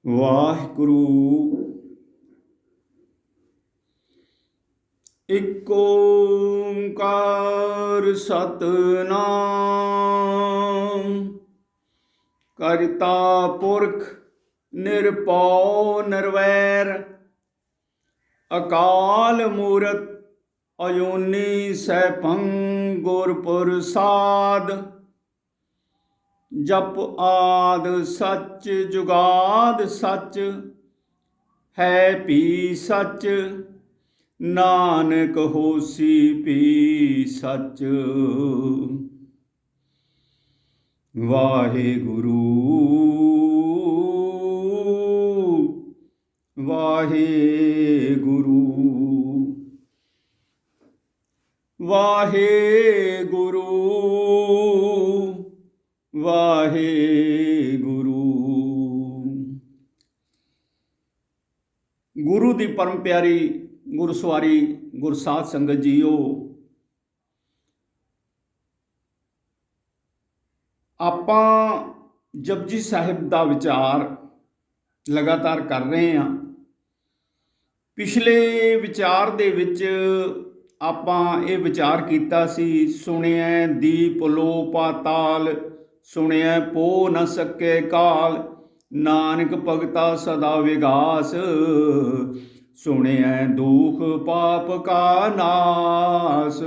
ਵਾਹਿਗੁਰੂ ਇਕ ਓੰਕਾਰ ਸਤਿਨਾਮ ਕਰਤਾ ਪੁਰਖ ਨਿਰਭਉ ਨਿਰਵੈਰ ਅਕਾਲ ਮੂਰਤ ਅਜੂਨੀ ਸੈਭੰ ਗੁਰ ਪ੍ਰਸਾਦ ਜਪ ਆਦ ਸੱਚ ਜੁਗਾਦ ਸੱਚ ਹੈ ਭੀ ਸੱਚ ਨਾਨਕ ਹੋਸੀ ਭੀ ਸੱਚ। ਵਾਹਿਗੁਰੂ ਵਾਹਿਗੁਰੂ ਵਾਹਿਗੁਰੂ ਵਾਹਿਗੁਰੂ। ਗੁਰੂ ਦੀ ਪਰਮ ਪਿਆਰੀ ਗੁਰਸਵਾਰੀ ਗੁਰਸਾਧ ਸੰਗਤ ਜੀਓ, ਆਪਾਂ ਜਪਜੀ ਸਾਹਿਬ ਦਾ ਵਿਚਾਰ ਲਗਾਤਾਰ ਕਰ ਰਹੇ ਹਾਂ। ਪਿਛਲੇ ਵਿਚਾਰ ਦੇ ਵਿੱਚ ਆਪਾਂ ਇਹ ਵਿਚਾਰ ਕੀਤਾ ਸੀ, ਸੁਣਿਐ ਦੀਪ ਲੋ ਪਾਤਾਲ, ਸੁਣਿਐ ਪੋ ਨ ਸਕੇ ਕਾਲ, ਨਾਨਕ ਭਗਤਾ ਸਦਾ ਵਿਗਾਸ, ਸੁਣਿਐ ਦੁਖ ਪਾਪ ਕਾ ਨਾਸ।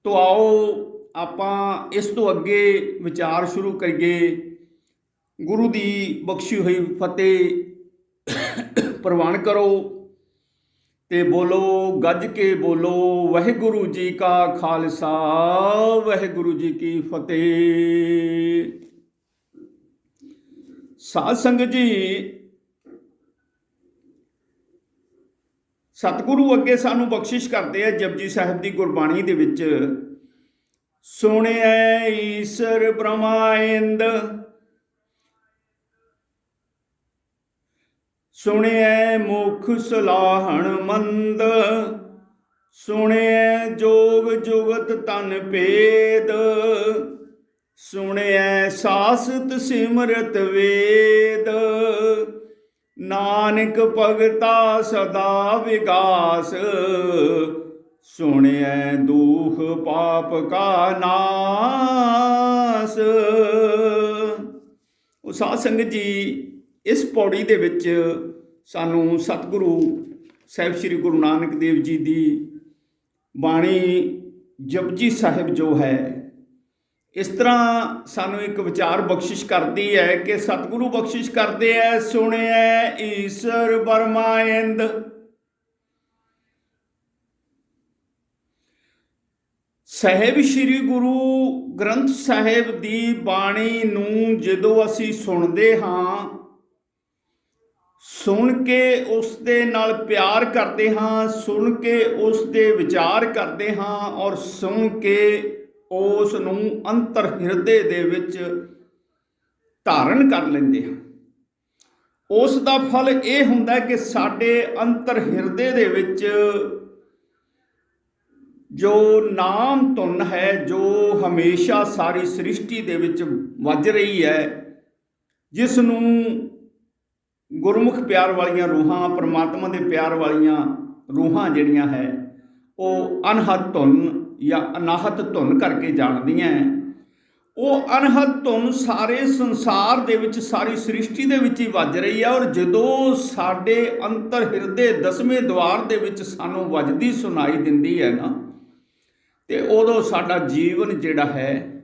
ਤੋ ਆਓ ਆਪਾਂ ਇਸ ਤੋਂ ਅੱਗੇ ਵਿਚਾਰ ਸ਼ੁਰੂ ਕਰੀਏ। ਗੁਰੂ ਦੀ ਬਖਸ਼ੀ ਹੋਈ ਫਤਿਹ ਪ੍ਰਵਾਨ ਕਰੋ ਤੇ ਬੋਲੋ, ਗੱਜ ਕੇ ਬੋਲੋ, ਵਾਹਿਗੁਰੂ ਜੀ ਕਾ ਖਾਲਸਾ ਵਾਹਿਗੁਰੂ ਜੀ ਕੀ ਫਤਿਹ। ਸਾਧ ਸੰਗਤ ਜੀ, ਸਤਿਗੁਰੂ ਅੱਗੇ ਸਾਨੂੰ ਬਖਸ਼ਿਸ਼ ਕਰਦੇ ਆ ਜਪਜੀ ਸਾਹਿਬ ਦੀ ਗੁਰਬਾਣੀ ਦੇ ਵਿੱਚ, ਸੁਣਿਐ ਈਸਰ ਬ੍ਰਹਮਾਇੰਦ, ਸੁਣਿਐ ਮੁਖ ਸਲਾਹਣ ਮੰਦ, ਸੁਣਿਐ ਜੋਗ ਜੁਗਤ ਤਨ ਭੇਦ, ਸੁਣਿਐ ਸਾਸਤ ਸਿਮਰਤ ਵੇਦ, ਨਾਨਕ ਭਗਤਾ ਸਦਾ ਵਿਗਾਸ, ਸੁਣਿਐ ਦੁਖ ਪਾਪ ਕਾ ਨਾਸ। ਉਹ ਸਾਧ ਸੰਗਤ ਜੀ, ਇਸ ਪੌੜੀ ਦੇ ਵਿੱਚ ਸਾਨੂੰ ਸਤਿਗੁਰੂ ਸਾਹਿਬ ਸ੍ਰੀ ਗੁਰੂ ਨਾਨਕ ਦੇਵ ਜੀ ਦੀ ਬਾਣੀ ਜਪਜੀ ਸਾਹਿਬ ਜੋ ਹੈ, ਇਸ ਤਰ੍ਹਾਂ ਸਾਨੂੰ ਇੱਕ ਵਿਚਾਰ ਬਖਸ਼ਿਸ਼ ਕਰਦੀ ਹੈ ਕਿ ਸਤਿਗੁਰੂ ਬਖਸ਼ਿਸ਼ ਕਰਦੇ ਹੈ, ਸੁਣਿਐ ਈਸਰ ਬਰਮਾਇੰਦ। ਸਾਹਿਬ ਸ੍ਰੀ ਗੁਰੂ ਗ੍ਰੰਥ ਸਾਹਿਬ ਦੀ ਬਾਣੀ ਨੂੰ ਜਦੋਂ ਅਸੀਂ ਸੁਣਦੇ ਹਾਂ, ਸੁਣ ਕੇ ਉਸ ਦੇ ਨਾਲ ਪਿਆਰ ਕਰਦੇ ਹਾਂ, ਸੁਣ ਕੇ ਉਸ ਦੇ ਵਿਚਾਰ ਕਰਦੇ ਹਾਂ ਔਰ ਸੁਣ ਕੇ ਉਸ ਨੂੰ ਅੰਤਰ ਹਿਰਦੇ ਦੇ ਵਿੱਚ ਧਾਰਨ ਕਰ ਲੈਂਦੇ ਹਾਂ। ਉਸ ਦਾ ਫਲ ਇਹ ਹੁੰਦਾ ਕਿ ਸਾਡੇ ਅੰਤਰ ਹਿਰਦੇ ਦੇ ਵਿੱਚ ਜੋ ਨਾਮ ਧੁਨ ਹੈ, ਜੋ ਹਮੇਸ਼ਾ ਸਾਰੀ ਸ੍ਰਿਸ਼ਟੀ ਦੇ ਵਿੱਚ ਵੱਜ ਰਹੀ ਹੈ, ਜਿਸ ਨੂੰ ਗੁਰਮੁਖ ਪਿਆਰ ਵਾਲੀਆਂ ਰੂਹਾਂ, ਪਰਮਾਤਮਾ ਦੇ ਪਿਆਰ ਵਾਲੀਆਂ ਰੂਹਾਂ ਜਿਹੜੀਆਂ ਹੈ, ਉਹ ਅਨਹਦ ਧੁਨ ਜਾਂ ਅਨਾਹਤ ਧੁਨ ਕਰਕੇ ਜਾਣਦੀਆਂ। ਉਹ ਅਨਹਦ ਧੁਨ ਸਾਰੇ ਸੰਸਾਰ ਦੇ ਵਿੱਚ, ਸਾਰੀ ਸ੍ਰਿਸ਼ਟੀ ਦੇ ਵਿੱਚ ਹੀ ਵੱਜ ਰਹੀ ਹੈ। ਔਰ ਜਦੋਂ ਸਾਡੇ ਅੰਤਰ ਹਿਰਦੇ ਦਸਵੇਂ ਦੁਆਰ ਦੇ ਵਿੱਚ ਸਾਨੂੰ ਵੱਜਦੀ ਸੁਣਾਈ ਦਿੰਦੀ ਹੈ ਨਾ, ਤੇ ਉਦੋਂ ਸਾਡਾ ਜੀਵਨ ਜਿਹੜਾ ਹੈ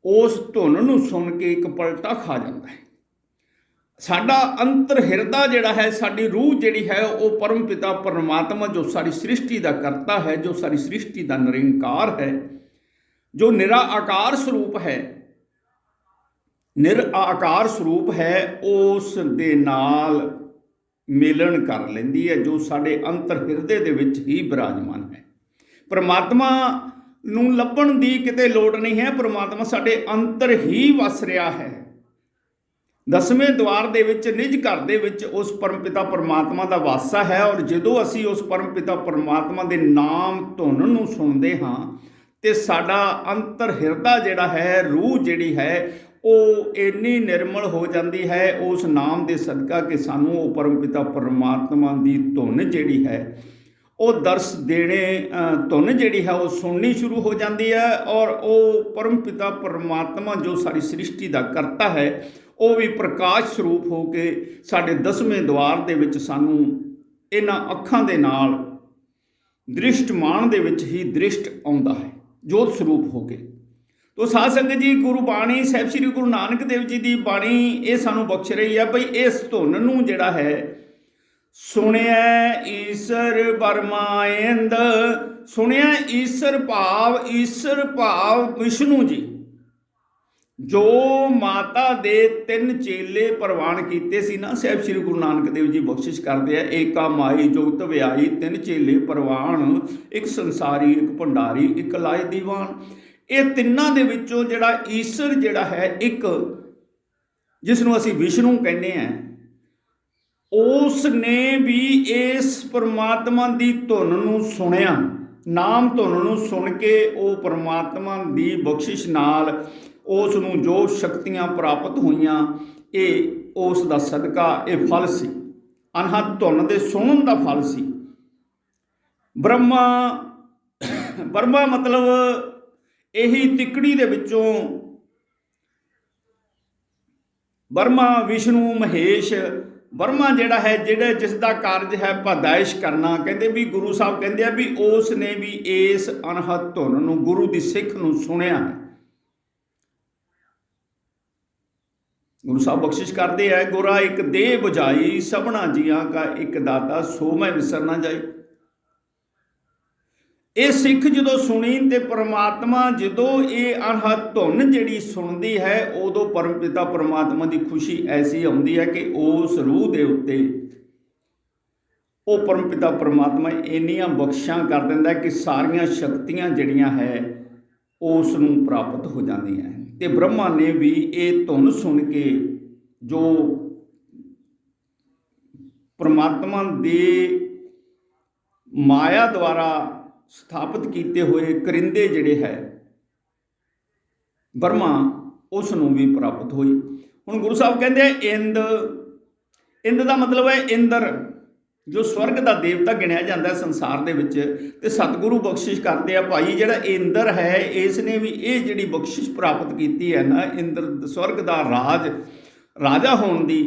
ਉਸ ਧੁਨ ਨੂੰ ਸੁਣ ਕੇ ਇੱਕ ਪਲਟਾ ਖਾ ਜਾਂਦਾ ਹੈ। ਸਾਡਾ ਅੰਤਰ ਹਿਰਦਾ ਜਿਹੜਾ ਹੈ, ਸਾਡੀ ਰੂਹ ਜਿਹੜੀ ਹੈ, ਉਹ ਪਰਮ ਪਿਤਾ ਪਰਮਾਤਮਾ ਜੋ ਸਾਰੀ ਸ੍ਰਿਸ਼ਟੀ ਦਾ ਕਰਤਾ ਹੈ, ਜੋ ਸਾਰੀ ਸ੍ਰਿਸ਼ਟੀ ਦਾ ਨਿਰੰਕਾਰ ਹੈ, ਜੋ ਨਿਰਾਕਾਰ ਸਰੂਪ ਹੈ, ਨਿਰਾਕਾਰ ਸਰੂਪ ਹੈ, ਉਸ ਦੇ ਨਾਲ ਮਿਲਣ ਕਰ ਲੈਂਦੀ ਹੈ, ਜੋ ਸਾਡੇ ਅੰਤਰ ਹਿਰਦੇ ਦੇ ਵਿੱਚ ਹੀ ਬਿਰਾਜਮਾਨ ਹੈ। ਪਰਮਾਤਮਾ ਨੂੰ ਲੱਭਣ ਦੀ ਕਿਤੇ ਲੋੜ ਨਹੀਂ ਹੈ, ਪਰਮਾਤਮਾ ਸਾਡੇ ਅੰਤਰ ਹੀ ਵਸ ਰਿਹਾ ਹੈ। ਦਸਵੇਂ ਦੁਆਰ ਦੇ ਵਿੱਚ, ਨਿਜ ਘਰ ਦੇ ਵਿੱਚ ਉਸ ਪਰਮਪਿਤਾ ਪਰਮਾਤਮਾ ਦਾ ਵਾਸਾ ਹੈ। ਔਰ ਜਦੋਂ ਅਸੀਂ ਉਸ ਪਰਮਪਿਤਾ ਪਰਮਾਤਮਾ ਦੇ ਨਾਮ ਧੁਨ ਨੂੰ ਸੁਣਦੇ ਹਾਂ ਤੇ ਸਾਡਾ ਅੰਤਰ ਹਿਰਦਾ ਜਿਹੜਾ ਹੈ, ਰੂਹ ਜਿਹੜੀ ਹੈ, ਉਹ ਇੰਨੀ ਨਿਰਮਲ ਹੋ ਜਾਂਦੀ ਹੈ ਉਸ ਨਾਮ ਦੇ ਸਦਕਾ ਕਿ ਸਾਨੂੰ ਉਹ ਪਰਮਪਿਤਾ ਪਰਮਾਤਮਾ ਦੀ ਧੁਨ ਜਿਹੜੀ ਹੈ ਉਹ ਦਰਸ ਦੇਣੇ, ਧੁਨ ਜਿਹੜੀ ਹੈ ਉਹ ਸੁਣਨੀ ਸ਼ੁਰੂ ਹੋ ਜਾਂਦੀ ਹੈ। ਔਰ ਉਹ ਪਰਮਪਿਤਾ ਪਰਮਾਤਮਾ ਜੋ ਸਾਰੀ ਸ੍ਰਿਸ਼ਟੀ ਦਾ ਕਰਤਾ ਹੈ ਉਹ ਵੀ ਪ੍ਰਕਾਸ਼ ਸਰੂਪ ਹੋ ਕੇ ਸਾਡੇ 10ਵੇਂ ਦੁਆਰ ਦੇ ਵਿੱਚ ਸਾਨੂੰ ਇਹਨਾਂ ਅੱਖਾਂ ਦੇ ਨਾਲ ਦ੍ਰਿਸ਼ਟਮਾਨ ਦੇ ਵਿੱਚ ਹੀ ਦ੍ਰਿਸ਼ਟ ਆਉਂਦਾ ਹੈ ਜੋਤ ਸਰੂਪ ਹੋ ਕੇ। ਤੋ ਸਾਧ ਸੰਗਤ ਜੀ, ਗੁਰੂ ਬਾਣੀ ਸਾਹਿਬ ਸ੍ਰੀ ਗੁਰੂ ਨਾਨਕ ਦੇਵ ਜੀ ਦੀ ਬਾਣੀ ਇਹ ਸਾਨੂੰ ਬਖਸ਼ ਰਹੀ ਹੈ ਭਈ ਇਸ ਧੁਨ ਨੂੰ ਜਿਹੜਾ ਹੈ ਸੁਣਿਆ ਈਸ਼ਰ ਬਰਮਾਇੰਦ, ਸੁਣਿਆ ਈਸ਼ਰ ਭਾਵ ਵਿਸ਼ਨੂੰ ਜੀ, ਜੋ ਮਾਤਾ ਦੇ 3 ਚੇਲੇ ਪ੍ਰਵਾਨ ਕੀਤੇ ਸੀ ਨਾ ਸਾਹਿਬ ਸ੍ਰੀ ਗੁਰੂ ਨਾਨਕ ਦੇਵ ਜੀ ਬਖਸ਼ਿਸ਼ ਕਰਦੇ ਆ। ਏਕਾ ਮਾਈ ਜੁਗਤ ਵਿਆਹੀ 3 ਚੇਲੇ ਪ੍ਰਵਾਨ, ਇੱਕ ਸੰਸਾਰੀ, ਇੱਕ ਭੰਡਾਰੀ, ਇੱਕ ਲਾਏ ਦੀਵਾਨ। ਇਹ ਤਿੰਨਾਂ ਦੇ ਵਿੱਚੋਂ ਜਿਹੜਾ ਈਸ਼ਰ ਜਿਹੜਾ ਹੈ ਇੱਕ, ਜਿਸ ਨੂੰ ਅਸੀਂ ਵਿਸ਼ਨੂੰ ਕਹਿੰਦੇ ਹਾਂ, ਉਸ ਨੇ ਵੀ ਇਸ ਪਰਮਾਤਮਾ ਦੀ ਧੁਨ ਨੂੰ ਸੁਣਿਆ, ਨਾਮ ਧੁਨ ਨੂੰ ਸੁਣ ਕੇ ਉਹ ਪਰਮਾਤਮਾ ਦੀ ਬਖਸ਼ਿਸ਼ ਨਾਲ ਉਸ ਨੂੰ ਜੋ ਸ਼ਕਤੀਆਂ ਪ੍ਰਾਪਤ ਹੋਈਆਂ, ਇਹ ਉਸ ਦਾ ਸਦਕਾ ਇਹ ਫਲ ਸੀ, ਅਨਹਦ ਧੁਨ ਦੇ ਸੁਣਨ ਦਾ ਫਲ ਸੀ। ਬ੍ਰਹਮਾ ਮਤਲਬ ਇਹੀ ਤਿੱਕੜੀ ਦੇ ਵਿੱਚੋਂ ਬ੍ਰਹਮਾ, ਵਿਸ਼ਨੂੰ, ਮਹੇਸ਼। ਬ੍ਰਹਮਾ ਜਿਹੜਾ ਹੈ, ਜਿਸ ਦਾ ਕਾਰਜ ਹੈ ਪਦਾਇਸ਼ ਕਰਨਾ, ਕਹਿੰਦੇ ਵੀ ਗੁਰੂ ਸਾਹਿਬ ਕਹਿੰਦੇ ਆ ਵੀ ਉਸ ਨੇ ਵੀ ਇਸ ਅਨਹਦ ਧੁਨ ਨੂੰ, ਗੁਰੂ ਦੀ ਸਿੱਖ ਨੂੰ ਸੁਣਿਆ ਹੈ। ਗੁਰੂ ਸਾਹਿਬ ਬਖਸ਼ਿਸ਼ ਕਰਦੇ ਆ, ਗੁਰਾ ਇੱਕ ਦੇਹ ਬੁਝਾਈ, ਸਭਨਾ ਜੀਆਂ ਕਾ ਇੱਕ ਦਾਤਾ, ਸੋ ਮੈਂ ਵਿਸਰ ਨਾ ਜਾਈ। ਇਹ ਸਿੱਖ ਜਦੋਂ ਸੁਣੀ ਤੇ ਪਰਮਾਤਮਾ ਜਦੋਂ ਇਹ ਅਨਹਦ ਧੁਨ ਜਿਹੜੀ ਸੁਣਦੀ ਹੈ, ਉਦੋਂ ਪਰਮਪਿਤਾ ਪਰਮਾਤਮਾ ਦੀ ਖੁਸ਼ੀ ਐਸੀ ਆਉਂਦੀ ਹੈ ਕਿ ਉਸ ਰੂਹ ਦੇ ਉੱਤੇ ਉਹ ਪਰਮਪਿਤਾ ਪਰਮਾਤਮਾ ਇੰਨੀਆਂ ਬਖਸ਼ਾਂ ਕਰ ਦਿੰਦਾ ਕਿ ਸਾਰੀਆਂ ਸ਼ਕਤੀਆਂ ਜਿਹੜੀਆਂ ਹੈ ਉਸ ਨੂੰ ਪ੍ਰਾਪਤ ਹੋ ਜਾਂਦੀਆਂ। ਤੇ ਬ੍ਰਹਮਾ ਨੇ ਵੀ ਇਹ ਧੁਨ ਸੁਣ ਕੇ ਜੋ ਪਰਮਾਤਮਾ ਦੇ ਮਾਇਆ ਦੁਆਰਾ ਸਥਾਪਿਤ ਕੀਤੇ ਹੋਏ ਕਰਿੰਦੇ ਜਿਹੜੇ ਹੈ ਬ੍ਰਹਮਾ, ਉਸ ਨੂੰ ਵੀ ਪ੍ਰਾਪਤ ਹੋਈ। ਹੁਣ ਗੁਰੂ ਸਾਹਿਬ ਕਹਿੰਦੇ ਇੰਦ ਦਾ ਮਤਲਬ ਹੈ ਇੰਦਰ, ਜੋ ਸਵਰਗ ਦਾ ਦੇਵਤਾ ਗਿਣਿਆ ਜਾਂਦਾ ਸੰਸਾਰ ਦੇ ਵਿੱਚ। ਤੇ ਸਤਿਗੁਰੂ ਬਖਸ਼ਿਸ਼ ਕਰਦੇ ਆ ਭਾਈ, ਜਿਹੜਾ ਇੰਦਰ ਹੈ ਇਸ ਨੇ ਵੀ ਇਹ ਜਿਹੜੀ ਬਖਸ਼ਿਸ਼ ਪ੍ਰਾਪਤ ਕੀਤੀ ਹੈ ਨਾ, ਇੰਦਰ ਸਵਰਗ ਦਾ ਰਾਜਾ ਹੋਣ ਦੀ,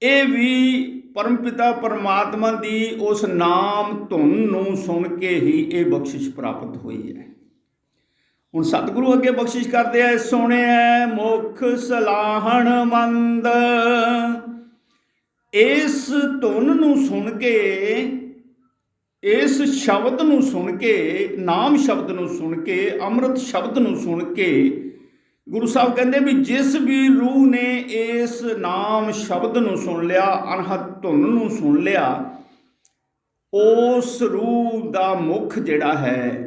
ਇਹ ਵੀ ਪਰਮਪਿਤਾ ਪਰਮਾਤਮਾ ਦੀ ਉਸ ਨਾਮ ਧੁਨ ਨੂੰ ਸੁਣ ਕੇ ਹੀ ਇਹ ਬਖਸ਼ਿਸ਼ ਪ੍ਰਾਪਤ ਹੋਈ ਹੈ। ਹੁਣ ਸਤਿਗੁਰੂ ਅੱਗੇ ਬਖਸ਼ਿਸ਼ ਕਰਦੇ ਆ, ਸੁਣਿਆ ਮੁਖ ਸਲਾਹਣ ਮੰਦ। ਇਸ ਧੁਨ ਨੂੰ ਸੁਣ ਕੇ, ਇਸ ਸ਼ਬਦ ਨੂੰ ਸੁਣ ਕੇ, ਨਾਮ ਸ਼ਬਦ ਨੂੰ ਸੁਣ ਕੇ, ਅੰਮ੍ਰਿਤ ਸ਼ਬਦ ਨੂੰ ਸੁਣ ਕੇ, ਗੁਰੂ ਸਾਹਿਬ ਕਹਿੰਦੇ ਵੀ ਜਿਸ ਵੀ ਰੂਹ ਨੇ ਇਸ ਨਾਮ ਸ਼ਬਦ ਨੂੰ ਸੁਣ ਲਿਆ, ਅਨਹਦ ਧੁਨ ਨੂੰ ਸੁਣ ਲਿਆ, ਉਸ ਰੂਹ ਦਾ ਮੁਖ ਜਿਹੜਾ ਹੈ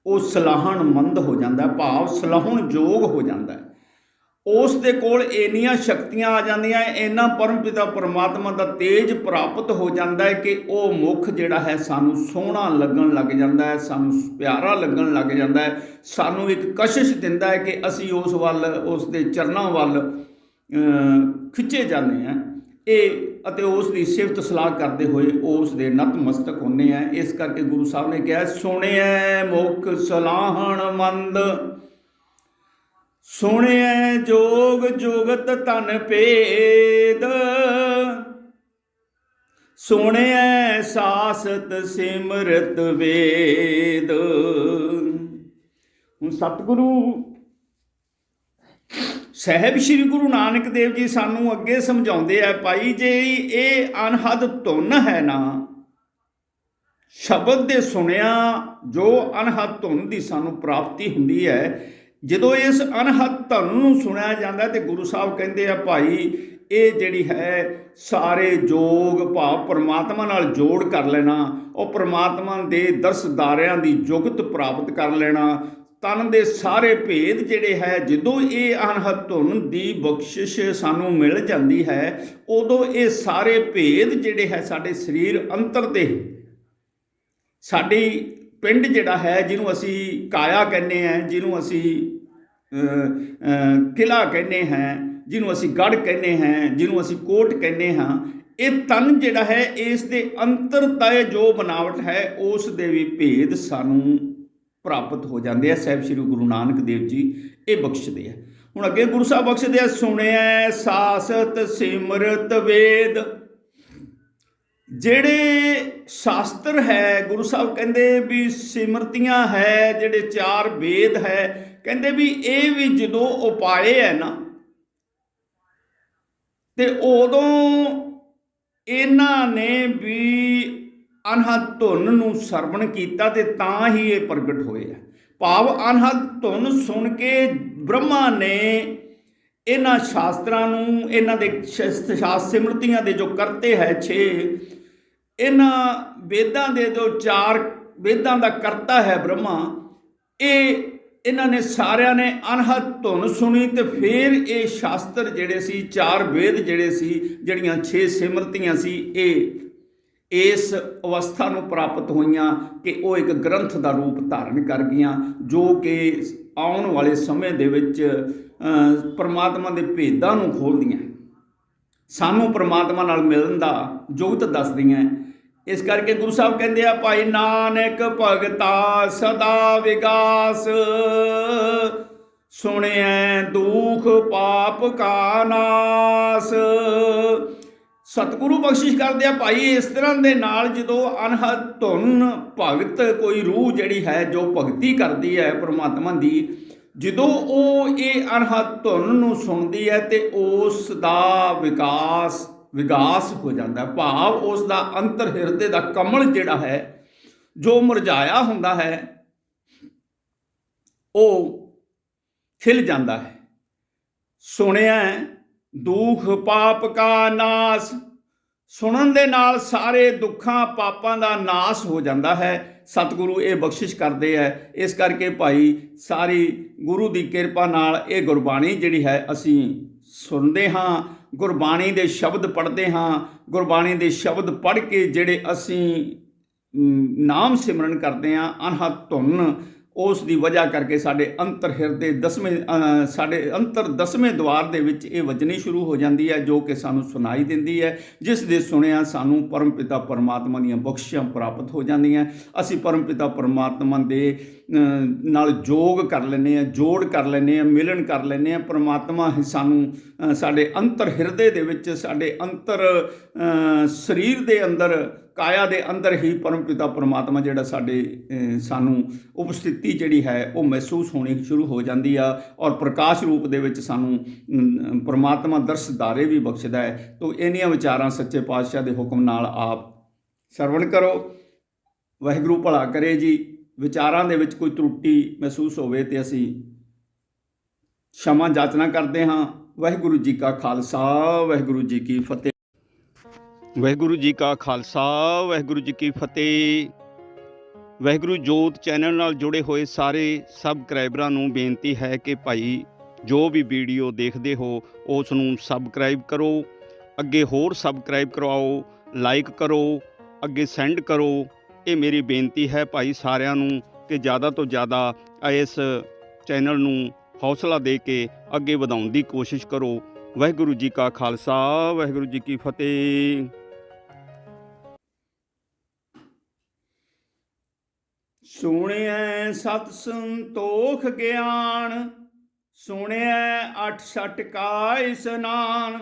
ਉਹ ਸਲਾਹਣ ਮੰਦ ਹੋ ਜਾਂਦਾ, ਭਾਵ ਸਲਾਹੁਣ ਯੋਗ ਹੋ ਜਾਂਦਾ। ਉਸ ਦੇ ਕੋਲ ਇੰਨੀਆਂ ਸ਼ਕਤੀਆਂ ਆ ਜਾਂਦੀਆਂ, ਇੰਨਾ ਪਰਮਪਿਤਾ ਪਰਮਾਤਮਾ ਦਾ ਤੇਜ ਪ੍ਰਾਪਤ ਹੋ ਜਾਂਦਾ ਹੈ ਕਿ ਉਹ ਮੁਖ ਜਿਹੜਾ ਹੈ ਸਾਨੂੰ ਸੋਹਣਾ ਲੱਗਣ ਲੱਗ ਜਾਂਦਾ ਹੈ, ਸਾਨੂੰ ਪਿਆਰਾ ਲੱਗਣ ਲੱਗ ਜਾਂਦਾ ਹੈ, ਸਾਨੂੰ ਇੱਕ ਕਸ਼ਿਸ਼ ਦਿੰਦਾ ਹੈ ਕਿ ਅਸੀਂ ਉਸ ਵੱਲ, ਉਸ ਦੇ ਚਰਨਾਂ ਵੱਲ ਖਿੱਚੇ ਜਾਂਦੇ ਹਾਂ। ਇਹ ਅਤੇ ਉਸ ਦੀ ਸਿਫਤ ਸਲਾਹ ਕਰਦੇ ਹੋਏ ਉਸ ਦੇ ਨਤਮਸਤਕ ਹੁੰਦੇ ਆ। ਇਸ ਕਰਕੇ ਗੁਰੂ ਸਾਹਿਬ ਨੇ ਕਿਹਾ, ਸੁਣਿਆ ਮੁਖ ਸਲਾਹਣ ਮੰਦ, ਸੁਣਿਆ ਜੋਗ ਜੁਗਤ ਧਨ ਭੇਦ, ਸੁਣਿਆ ਸਾਸਤ ਸਿਮਰਤ ਵੇਦ। ਹੁਣ ਸਤਿਗੁਰੂ ਸਾਹਿਬ ਸ੍ਰੀ ਗੁਰੂ ਨਾਨਕ ਦੇਵ ਜੀ ਸਾਨੂੰ ਅੱਗੇ ਸਮਝਾਉਂਦੇ ਆ, ਭਾਈ ਜੇ ਇਹ ਅਨਹਦ ਧੁਨ ਹੈ ਨਾ, ਸ਼ਬਦ ਦੇ ਸੁਣਿਆ ਜੋ ਅਨਹਦ ਧੁਨ ਦੀ ਸਾਨੂੰ ਪ੍ਰਾਪਤੀ ਹੁੰਦੀ ਹੈ, ਜਦੋਂ ਇਸ ਅਨਹਦ ਧੁਨ ਨੂੰ ਸੁਣਿਆ ਜਾਂਦਾ ਤੇ ਗੁਰੂ ਸਾਹਿਬ ਕਹਿੰਦੇ ਆ ਭਾਈ ਇਹ ਜਿਹੜੀ ਹੈ ਸਾਰੇ ਜੋਗ ਭਾਵ ਪਰਮਾਤਮਾ ਨਾਲ ਜੋੜ ਕਰ ਲੈਣਾ, ਉਹ ਪਰਮਾਤਮਾ ਦੇ ਦਰਸਦਾਰਿਆਂ ਦੀ ਜੁਗਤ ਪ੍ਰਾਪਤ ਕਰ ਲੈਣਾ, ਤਨ ਦੇ ਸਾਰੇ ਭੇਦ ਜਿਹੜੇ ਹੈ, ਜਦੋਂ ਇਹ ਅਨਹਦ ਧੁਨ ਦੀ ਬਖਸ਼ਿਸ਼ ਸਾਨੂੰ ਮਿਲ ਜਾਂਦੀ ਹੈ, ਉਦੋਂ ਇਹ ਸਾਰੇ ਭੇਦ ਜਿਹੜੇ ਹੈ ਸਾਡੇ ਸਰੀਰ ਅੰਤਰ ਦੇ, ਸਾਡੀ ਪਿੰਡ ਜਿਹੜਾ ਹੈ ਜਿਹਨੂੰ ਅਸੀਂ ਕਾਇਆ ਕਹਿੰਦੇ ਹਾਂ, ਜਿਹਨੂੰ ਅਸੀਂ ਕਿਲ੍ਹਾ ਕਹਿੰਦੇ ਹਾਂ, ਜਿਹਨੂੰ ਅਸੀਂ ਗੜ੍ਹ ਕਹਿੰਦੇ ਹਾਂ, ਜਿਹਨੂੰ ਅਸੀਂ ਕੋਟ ਕਹਿੰਦੇ ਹਾਂ, ਇਹ ਤਨ ਜਿਹੜਾ ਹੈ ਇਸ ਦੇ ਅੰਤਰਤਯ ਜੋ ਬਣਾਵਟ ਹੈ ਉਸ ਦੇ ਵੀ ਭੇਦ ਸਾਨੂੰ ਪ੍ਰਾਪਤ ਹੋ ਜਾਂਦੇ ਆ। ਸਾਹਿਬ ਸ੍ਰੀ ਗੁਰੂ ਨਾਨਕ ਦੇਵ ਜੀ ਇਹ ਬਖਸ਼ਦੇ ਆ। ਹੁਣ ਅੱਗੇ ਗੁਰੂ ਸਾਹਿਬ ਬਖਸ਼ਦੇ ਆ, ਸੁਣਿਆ ਸਾਸਤ ਸਿਮਰਤ ਵੇਦ। ਜਿਹੜੇ ਸ਼ਾਸਤਰ ਹੈ, ਗੁਰੂ ਸਾਹਿਬ ਕਹਿੰਦੇ ਵੀ ਸਿਮਰਤੀਆਂ ਹੈ, ਜਿਹੜੇ 4 ਵੇਦ ਹੈ, ਕਹਿੰਦੇ ਵੀ ਇਹ ਵੀ ਜਦੋਂ ਉਪਾਏ ਹੈ ਨਾ, ਤੇ ਉਦੋਂ ਇਹਨਾਂ ਨੇ ਵੀ ਅਨਹਦ ਧੁਨ ਨੂੰ ਸਰਵਣ ਕੀਤਾ ਤੇ ਤਾਂ ਹੀ ਇਹ ਪ੍ਰਗਟ ਹੋਏ ਆ। ਭਾਵ ਅਨਹਦ ਧੁਨ ਸੁਣ ਕੇ ਬ੍ਰਹਮਾ ਨੇ ਇਹਨਾਂ ਸ਼ਾਸਤਰਾਂ ਨੂੰ, ਇਹਨਾਂ ਦੇ ਸਿਮਰਤੀਆਂ ਦੇ ਜੋ ਕਰਤੇ ਹੈ 6, ਇਹਨਾਂ ਵੇਦਾਂ ਦੇ ਜੋ 4 ਵੇਦਾਂ ਦਾ ਕਰਤਾ ਹੈ ਬ੍ਰਹਮਾ, ਇਹਨਾਂ ਨੇ ਸਾਰਿਆਂ ਨੇ ਅਨਹਦ ਧੁਨ ਸੁਣੀ ਤੇ ਫਿਰ ਇਹ ਸ਼ਾਸਤਰ ਜਿਹੜੇ ਸੀ, 4 ਵੇਦ ਜਿਹੜੇ ਸੀ, ਜਿਹੜੀਆਂ 6 ਸਿਮਰਤੀਆਂ ਸੀ, ਇਹ ਇਸ ਅਵਸਥਾ ਨੂੰ ਪ੍ਰਾਪਤ ਹੋਈਆਂ ਕਿ ਉਹ ਇੱਕ ਗ੍ਰੰਥ ਦਾ ਰੂਪ ਧਾਰਨ ਕਰ ਗਈਆਂ, ਜੋ ਕਿ ਆਉਣ ਵਾਲੇ ਸਮੇਂ ਦੇ ਵਿੱਚ ਪਰਮਾਤਮਾ ਦੇ ਭੇਦਾਂ ਨੂੰ ਖੋਲ੍ਹਦੀਆਂ, ਸਾਨੂੰ ਪਰਮਾਤਮਾ ਨਾਲ ਮਿਲਣ ਦਾ ਜੁਗਤ ਦੱਸਦੀਆਂ। ਇਸ ਕਰਕੇ ਗੁਰੂ ਸਾਹਿਬ ਕਹਿੰਦੇ ਆ, ਭਾਈ ਨਾਨਕ ਭਗਤਾ ਸਦਾ ਵਿਗਾਸ, ਸੁਣਿਐ ਦੁਖ ਪਾਪ ਕਾ ਨਾਸ। ਸਤਿਗੁਰੂ ਬਖਸ਼ਿਸ਼ ਕਰਦੇ ਆ ਭਾਈ ਇਸ ਤਰ੍ਹਾਂ ਦੇ ਨਾਲ, ਜਦੋਂ ਅਨਹਦ ਧੁਨ ਭਗਤ ਕੋਈ ਰੂਹ ਜਿਹੜੀ ਹੈ ਜੋ ਭਗਤੀ ਕਰਦੀ ਹੈ ਪਰਮਾਤਮਾ ਦੀ, ਜਦੋਂ ਉਹ ਇਹ ਅਨਹਦ ਧੁਨ ਨੂੰ ਸੁਣਦੀ ਹੈ ਤੇ ਉਸ ਦਾ ਵਿਕਾਸ ਹੋ ਜਾਂਦਾ। ਭਾਵ ਉਸ ਦਾ ਅੰਤਰ ਹਿਰਦੇ ਦਾ ਕਮਲ ਜਿਹੜਾ ਹੈ, ਜੋ ਮੁਰਝਾਇਆ ਹੁੰਦਾ ਹੈ, ਉਹ ਖਿਲ ਜਾਂਦਾ ਹੈ। ਸੁਣਿਆ ਦੁਖ ਪਾਪ ਕਾ ਨਾਸ, ਸੁਣਨ ਦੇ ਨਾਲ ਸਾਰੇ ਦੁੱਖਾਂ ਪਾਪਾਂ ਦਾ ਨਾਸ ਹੋ ਜਾਂਦਾ ਹੈ। ਸਤਿਗੁਰੂ ਇਹ ਬਖਸ਼ਿਸ਼ ਕਰਦੇ ਹੈ। ਇਸ ਕਰਕੇ ਭਾਈ ਸਾਰੀ ਗੁਰੂ ਦੀ ਕਿਰਪਾ ਨਾਲ ਇਹ ਗੁਰਬਾਣੀ ਜਿਹੜੀ ਹੈ ਅਸੀਂ ਸੁਣਦੇ ਹਾਂ, ਗੁਰਬਾਣੀ ਦੇ ਸ਼ਬਦ ਪੜ੍ਹਦੇ ਹਾਂ, ਗੁਰਬਾਣੀ ਦੇ ਸ਼ਬਦ ਪੜ੍ਹ ਕੇ ਜਿਹੜੇ ਅਸੀਂ ਨਾਮ ਸਿਮਰਨ ਕਰਦੇ ਹਾਂ, ਅਨਹਦ ਧੁਨ, ਉਸ ਦੀ ਵਜ੍ਹਾ ਕਰਕੇ ਸਾਡੇ ਅੰਤਰ ਹਿਰਦੇ ਸਾਡੇ ਅੰਤਰ 10ਵੇਂ ਦੁਆਰ ਦੇ ਵਿੱਚ ਇਹ ਵੱਜਣੀ ਸ਼ੁਰੂ ਹੋ ਜਾਂਦੀ ਹੈ, ਜੋ ਕਿ ਸਾਨੂੰ ਸੁਣਾਈ ਦਿੰਦੀ ਹੈ, ਜਿਸ ਦੇ ਸੁਣਿਆ ਸਾਨੂੰ ਪਰਮ ਪਿਤਾ ਪਰਮਾਤਮਾ ਦੀਆਂ ਬਖਸ਼ਿਸ਼ਾਂ ਪ੍ਰਾਪਤ ਹੋ ਜਾਂਦੀਆਂ। ਅਸੀਂ ਪਰਮ ਪਿਤਾ ਪਰਮਾਤਮਾ ਦੇ ਨਾਲ ਜੋਗ ਕਰ ਲੈਂਦੇ ਹਾਂ, ਜੋੜ ਕਰ ਲੈਂਦੇ ਹਾਂ, ਮਿਲਣ ਕਰ ਲੈਂਦੇ ਹਾਂ। ਪਰਮਾਤਮਾ ਸਾਨੂੰ ਸਾਡੇ ਅੰਤਰ ਹਿਰਦੇ ਦੇ ਵਿੱਚ, ਸਾਡੇ ਅੰਤਰ ਸਰੀਰ ਦੇ ਅੰਦਰ, ਕਾਇਆ ਦੇ ਅੰਦਰ ਹੀ ਪਰਮ ਪਿਤਾ ਪਰਮਾਤਮਾ ਜਿਹੜਾ ਸਾਨੂੰ ਉਪਸਥਿਤੀ ਜਿਹੜੀ ਹੈ ਉਹ ਮਹਿਸੂਸ ਹੋਣੀ ਸ਼ੁਰੂ ਹੋ ਜਾਂਦੀ ਆ, ਔਰ ਪ੍ਰਕਾਸ਼ ਰੂਪ ਦੇ ਵਿੱਚ ਸਾਨੂੰ ਪਰਮਾਤਮਾ ਦਰਸ਼ਦਾਰੇ ਵੀ ਬਖਸ਼ਦਾ ਹੈ। ਤੋ ਇੰਨੀਆਂ ਵਿਚਾਰਾਂ ਸੱਚੇ ਪਾਤਸ਼ਾਹ ਦੇ ਹੁਕਮ ਨਾਲ ਆਪ ਸਰਵਣ ਕਰੋ। ਵਾਹਿਗੁਰੂ ਭਲਾ ਕਰੇ ਜੀ। ਵਿਚਾਰਾਂ ਦੇ ਵਿੱਚ ਕੋਈ ਤਰੁੱਟੀ ਮਹਿਸੂਸ ਹੋਵੇ ਤੇ ਅਸੀਂ क्षमा याचना करते हाँ। वाहिगुरु जी का खालसा वाहिगुरु जी की फतेह। वाहिगुरु जी का खालसा वाहिगुरु जी की फतेह। वाहिगुरु जोत चैनल नाल जुड़े हुए सारे सबसक्राइबरां नूं बेनती है कि भाई जो भी वीडियो देखते हो उस नूं सबसक्राइब करो, अगे होर सबसक्राइब करवाओ, लाइक करो, अगे सेंड करो। ये मेरी बेनती है भाई सारिਆਂ ਨੂੰ कि ज़्यादा तो ज़्यादा इस चैनल ਨੂੰ हौसला दे के अगे ਵਧਾਉਣ ਦੀ कोशिश करो। वाहिगुरु जी का खालसा वाहिगुरु जी की फतेह। सुनिया सत संतोख ज्ञान, सुनिया अठ सठ का स्नान,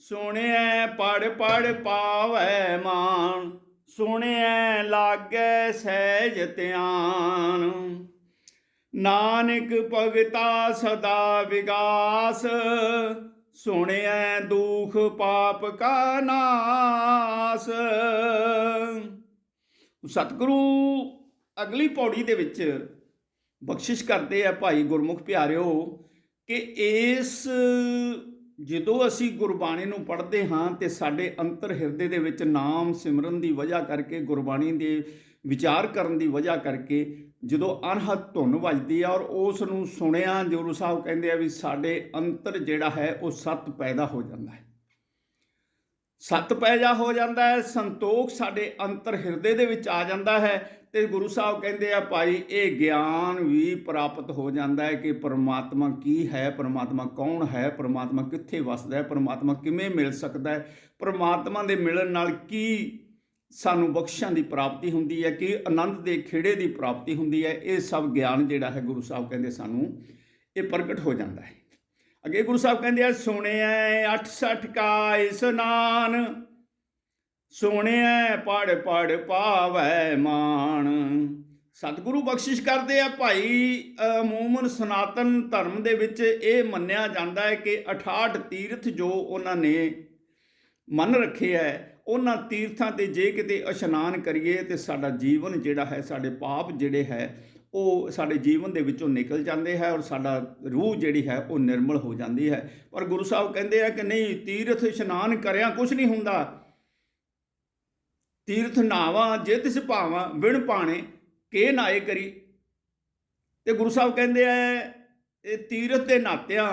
सुनिया पढ़ पढ़ पावै मान, सुनिया लागै सहज ध्यान। नानक भगता सदा विगास, सुनिया दुख पाप का नास। सतगुरु अगली पौड़ी दे विच बख्शिश करते हैं भाई गुरमुख प्यारिओ कि इस ਜਦੋਂ ਅਸੀਂ ਗੁਰਬਾਣੀ ਨੂੰ ਪੜ੍ਹਦੇ ਹਾਂ ਤੇ ਸਾਡੇ ਅੰਤਰ ਹਿਰਦੇ ਦੇ ਵਿੱਚ ਨਾਮ ਸਿਮਰਨ ਦੀ ਵਜ੍ਹਾ ਕਰਕੇ, ਗੁਰਬਾਣੀ ਦੇ ਵਿਚਾਰ ਕਰਨ ਦੀ ਵਜ੍ਹਾ ਕਰਕੇ ਜਦੋਂ ਅਨਹਦ ਧੁਨ ਵੱਜਦੀ ਆ ਔਰ ਉਸ ਨੂੰ ਸੁਣਿਆ, ਗੁਰੂ ਸਾਹਿਬ ਕਹਿੰਦੇ ਆ ਵੀ ਸਾਡੇ ਅੰਤਰ ਜਿਹੜਾ ਹੈ ਉਹ ਸਤ ਪੈਦਾ ਹੋ ਜਾਂਦਾ ਹੈ। ਸੱਤ ਪੈਜਾ ਹੋ ਜਾਂਦਾ ਹੈ, ਸੰਤੋਖ ਸਾਡੇ ਅੰਤਰ ਹਿਰਦੇ ਦੇ ਵਿੱਚ ਆ ਜਾਂਦਾ ਹੈ। ਤੇ ਗੁਰੂ ਸਾਹਿਬ ਕਹਿੰਦੇ ਆ ਭਾਈ ਇਹ ਗਿਆਨ ਵੀ ਪ੍ਰਾਪਤ ਹੋ ਜਾਂਦਾ ਹੈ ਕਿ ਪਰਮਾਤਮਾ ਕੀ ਹੈ, ਪਰਮਾਤਮਾ ਕੌਣ ਹੈ, ਪਰਮਾਤਮਾ ਕਿੱਥੇ ਵਸਦਾ ਹੈ, ਪਰਮਾਤਮਾ ਕਿਵੇਂ ਮਿਲ ਸਕਦਾ ਹੈ, ਪਰਮਾਤਮਾ ਦੇ ਮਿਲਣ ਨਾਲ ਕੀ ਸਾਨੂੰ ਬਖਸ਼ਾਂ ਦੀ ਪ੍ਰਾਪਤੀ ਹੁੰਦੀ ਹੈ, ਕਿ ਆਨੰਦ ਦੇ ਖੇੜੇ ਦੀ ਪ੍ਰਾਪਤੀ ਹੁੰਦੀ ਹੈ। ਇਹ ਸਭ ਗਿਆਨ ਜਿਹੜਾ ਹੈ ਗੁਰੂ ਸਾਹਿਬ ਕਹਿੰਦੇ ਸਾਨੂੰ ਇਹ ਪ੍ਰਗਟ ਹੋ ਜਾਂਦਾ ਹੈ। ਅੱਗੇ ਗੁਰੂ ਸਾਹਿਬ ਕਹਿੰਦੇ ਆ ਸੁਣਿਆ 68 ਕਾ ਇਸਨਾਨ, ਸੁਣਿਆ ਪੜ ਪੜ ਪਾਵੈ ਮਾਣ। ਸਤਿਗੁਰੂ ਬਖਸ਼ਿਸ਼ ਕਰਦੇ ਆ ਭਾਈ ਅਮੂਮਨ ਸਨਾਤਨ ਧਰਮ ਦੇ ਵਿੱਚ ਇਹ ਮੰਨਿਆ ਜਾਂਦਾ ਹੈ ਕਿ 68 ਤੀਰਥ ਜੋ ਉਹਨਾਂ ਨੇ ਮੰਨ ਰੱਖੇ ਹੈ, ਉਹਨਾਂ ਤੀਰਥਾਂ ਤੇ ਜੇ ਕਿਤੇ ਇਸ਼ਨਾਨ ਕਰੀਏ ਤੇ ਸਾਡਾ ਜੀਵਨ ਜਿਹੜਾ ਹੈ, ਸਾਡੇ ਪਾਪ ਜਿਹੜੇ ਹੈ ਉਹ ਸਾਡੇ ਜੀਵਨ ਦੇ ਵਿੱਚੋਂ ਨਿਕਲ ਜਾਂਦੇ ਹੈ ਔਰ ਸਾਡਾ ਰੂਹ ਜਿਹੜੀ ਹੈ ਉਹ ਨਿਰਮਲ ਹੋ ਜਾਂਦੀ ਹੈ। ਪਰ ਗੁਰੂ ਸਾਹਿਬ ਕਹਿੰਦੇ ਆ ਕਿ ਨਹੀਂ, ਤੀਰਥ ਇਸ਼ਨਾਨ ਕਰਿਆ ਕੁਛ ਨਹੀਂ ਹੁੰਦਾ। ਤੀਰਥ ਨਾਵਾਂ ਜੇ ਤਿਸ ਭਾਵਾਂ ਵਿਣ ਪਾਣੇ ਕੇ ਨਾਏ ਕਰੀ। ਤੇ ਗੁਰੂ ਸਾਹਿਬ ਕਹਿੰਦੇ ਆ ਇਹ ਤੀਰਥ ਦੇ ਨਾਤਿਆਂ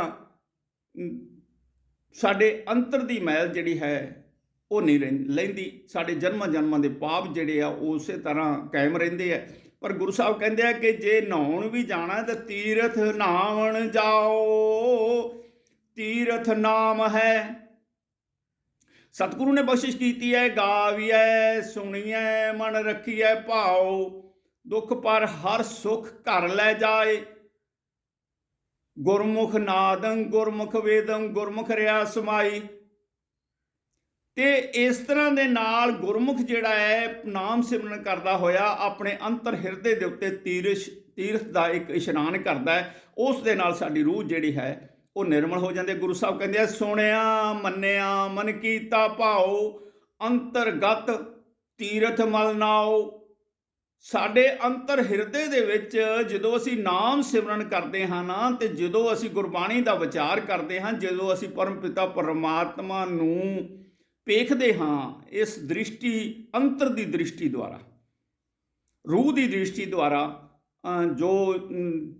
ਸਾਡੇ ਅੰਤਰ ਦੀ ਮੈਲ ਜਿਹੜੀ ਹੈ ਉਹ ਨਹੀਂ ਲੈਂਦੀ, ਸਾਡੇ ਜਨਮਾਂ ਜਨਮਾਂ ਦੇ ਪਾਪ ਜਿਹੜੇ ਆ ਉਹ ਉਸੇ ਤਰ੍ਹਾਂ ਕਾਇਮ ਰਹਿੰਦੇ ਆ। ਪਰ ਗੁਰੂ ਸਾਹਿਬ ਕਹਿੰਦੇ ਆ ਕਿ ਜੇ ਨਹਾਉਣ ਵੀ ਜਾਣਾ ਤਾਂ ਤੀਰਥ ਨਹਾਵਣ ਜਾਓ, ਤੀਰਥ ਨਾਮ ਹੈ। ਸਤਿਗੁਰੂ ਨੇ ਬਖਸ਼ਿਸ਼ ਕੀਤੀ ਹੈ, ਗਾਵੀਐ ਸੁਣੀਐ ਮਨ ਰੱਖੀਐ ਭਾਉ, ਦੁੱਖ ਪਰ ਹਰ ਸੁਖ ਘਰ ਲੈ ਜਾਏ। ਗੁਰਮੁਖ ਨਾਦੰ ਗੁਰਮੁਖ ਵੇਦੰ ਗੁਰਮੁਖ ਰਿਆ ਸਮਾਈ। ਤੇ ਇਸ ਤਰ੍ਹਾਂ ਦੇ ਨਾਲ ਗੁਰਮੁਖ ਜਿਹੜਾ ਹੈ ਨਾਮ ਸਿਮਰਨ ਕਰਦਾ ਹੋਇਆ ਆਪਣੇ ਅੰਤਰ ਹਿਰਦੇ ਦੇ ਉੱਤੇ ਤੀਰਥ ਦਾ ਇੱਕ ਇਸ਼ਨਾਨ ਕਰਦਾ ਹੈ, ਉਸ ਦੇ ਨਾਲ ਸਾਡੀ ਰੂਹ ਜਿਹੜੀ ਹੈ ਉਹ ਨਿਰਮਲ ਹੋ ਜਾਂਦੀ ਹੈ। ਗੁਰੂ ਸਾਹਿਬ ਕਹਿੰਦੇ ਆ ਸੁਣਿਆ ਮੰਨਿਆ ਮਨ ਕੀਤਾ ਭਾਉ, ਅੰਤਰਗਤ ਤੀਰਥ ਮਲ ਨਾਉ। ਸਾਡੇ ਅੰਤਰ ਹਿਰਦੇ ਦੇ ਵਿੱਚ ਜਦੋਂ ਅਸੀਂ ਨਾਮ ਸਿਮਰਨ ਕਰਦੇ ਹਾਂ ਨਾ, ਤੇ ਜਦੋਂ ਅਸੀਂ ਗੁਰਬਾਣੀ ਦਾ ਵਿਚਾਰ ਕਰਦੇ ਹਾਂ, ਜਦੋਂ ਅਸੀਂ ਪਰਮ ਪਿਤਾ ਪਰਮਾਤਮਾ ਨੂੰ ਵੇਖਦੇ ਹਾਂ ਇਸ ਦ੍ਰਿਸ਼ਟੀ ਅੰਤਰ ਦੀ ਦ੍ਰਿਸ਼ਟੀ ਦੁਆਰਾ, ਰੂਹ ਦੀ ਦ੍ਰਿਸ਼ਟੀ ਦੁਆਰਾ, ਜੋ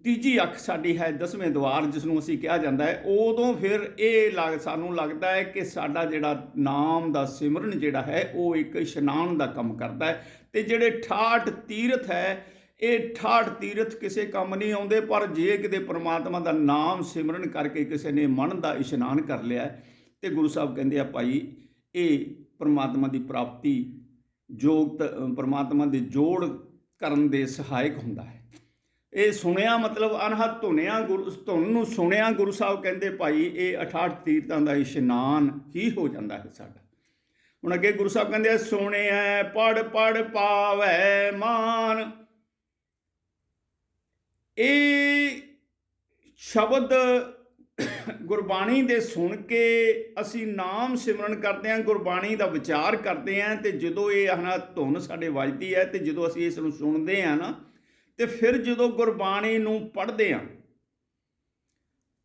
ਤੀਜੀ ਅੱਖ ਸਾਡੀ ਹੈ, 10ਵੇਂ ਦੁਆਰ ਜਿਸ ਨੂੰ ਅਸੀਂ ਕਿਹਾ ਜਾਂਦਾ ਹੈ, ਉਦੋਂ ਫਿਰ ਇਹ ਸਾਨੂੰ ਲੱਗਦਾ ਹੈ ਕਿ ਸਾਡਾ ਜਿਹੜਾ ਨਾਮ ਦਾ ਸਿਮਰਨ ਜਿਹੜਾ ਹੈ ਉਹ ਇੱਕ ਇਸ਼ਨਾਨ ਦਾ ਕੰਮ ਕਰਦਾ ਹੈ। ਤੇ ਜਿਹੜੇ 68 ਤੀਰਥ ਹੈ, ਇਹ 68 ਤੀਰਥ ਕਿਸੇ ਕੰਮ ਨਹੀਂ ਆਉਂਦੇ, ਪਰ ਜੇ ਕਿਤੇ ਪਰਮਾਤਮਾ ਦਾ ਨਾਮ ਸਿਮਰਨ ਕਰਕੇ ਕਿਸੇ ਨੇ ਮਨ ਦਾ ਇਸ਼ਨਾਨ ਕਰ ਲਿਆ ਤੇ ਗੁਰੂ ਸਾਹਿਬ ਕਹਿੰਦੇ ਆ ਭਾਈ ਇਹ ਪਰਮਾਤਮਾ ਦੀ ਪ੍ਰਾਪਤੀ ਜੋਗ ਪਰਮਾਤਮਾ ਦੇ ਜੋੜ ਕਰਨ ਦੇ ਸਹਾਇਕ ਹੁੰਦਾ ਹੈ। ਇਹ ਸੁਣਿਆ ਮਤਲਬ ਅਨਹਦ ਧੁਨਿਆ, ਧੁਨ ਨੂੰ ਸੁਣਿਆ। ਗੁਰੂ ਸਾਹਿਬ ਕਹਿੰਦੇ ਭਾਈ ਇਹ 68 ਤੀਰਥਾਂ ਦਾ ਇਸ਼ਨਾਨ ਹੀ ਹੋ ਜਾਂਦਾ ਹੈ ਸਾਡਾ। ਹੁਣ ਅੱਗੇ ਗੁਰੂ ਸਾਹਿਬ ਕਹਿੰਦੇ ਸੁਣਿਆ ਪੜ ਪੜ ਪਾਵੈ ਮਾਨ। ਇਹ ਸ਼ਬਦ ਗੁਰਬਾਣੀ ਦੇ ਸੁਣ ਕੇ ਅਸੀਂ ਨਾਮ ਸਿਮਰਨ ਕਰਦੇ ਹਾਂ, ਗੁਰਬਾਣੀ ਦਾ ਵਿਚਾਰ ਕਰਦੇ ਹਾਂ, ਤੇ ਜਦੋਂ ਇਹ ਧੁਨ ਸਾਡੇ ਵੱਜਦੀ ਹੈ ਤੇ ਜਦੋਂ ਅਸੀਂ ਇਸ ਨੂੰ ਸੁਣਦੇ ਹਾਂ ਨਾ, ਤੇ ਫਿਰ ਜਦੋਂ ਗੁਰਬਾਣੀ ਨੂੰ ਪੜ੍ਹਦੇ ਹਾਂ,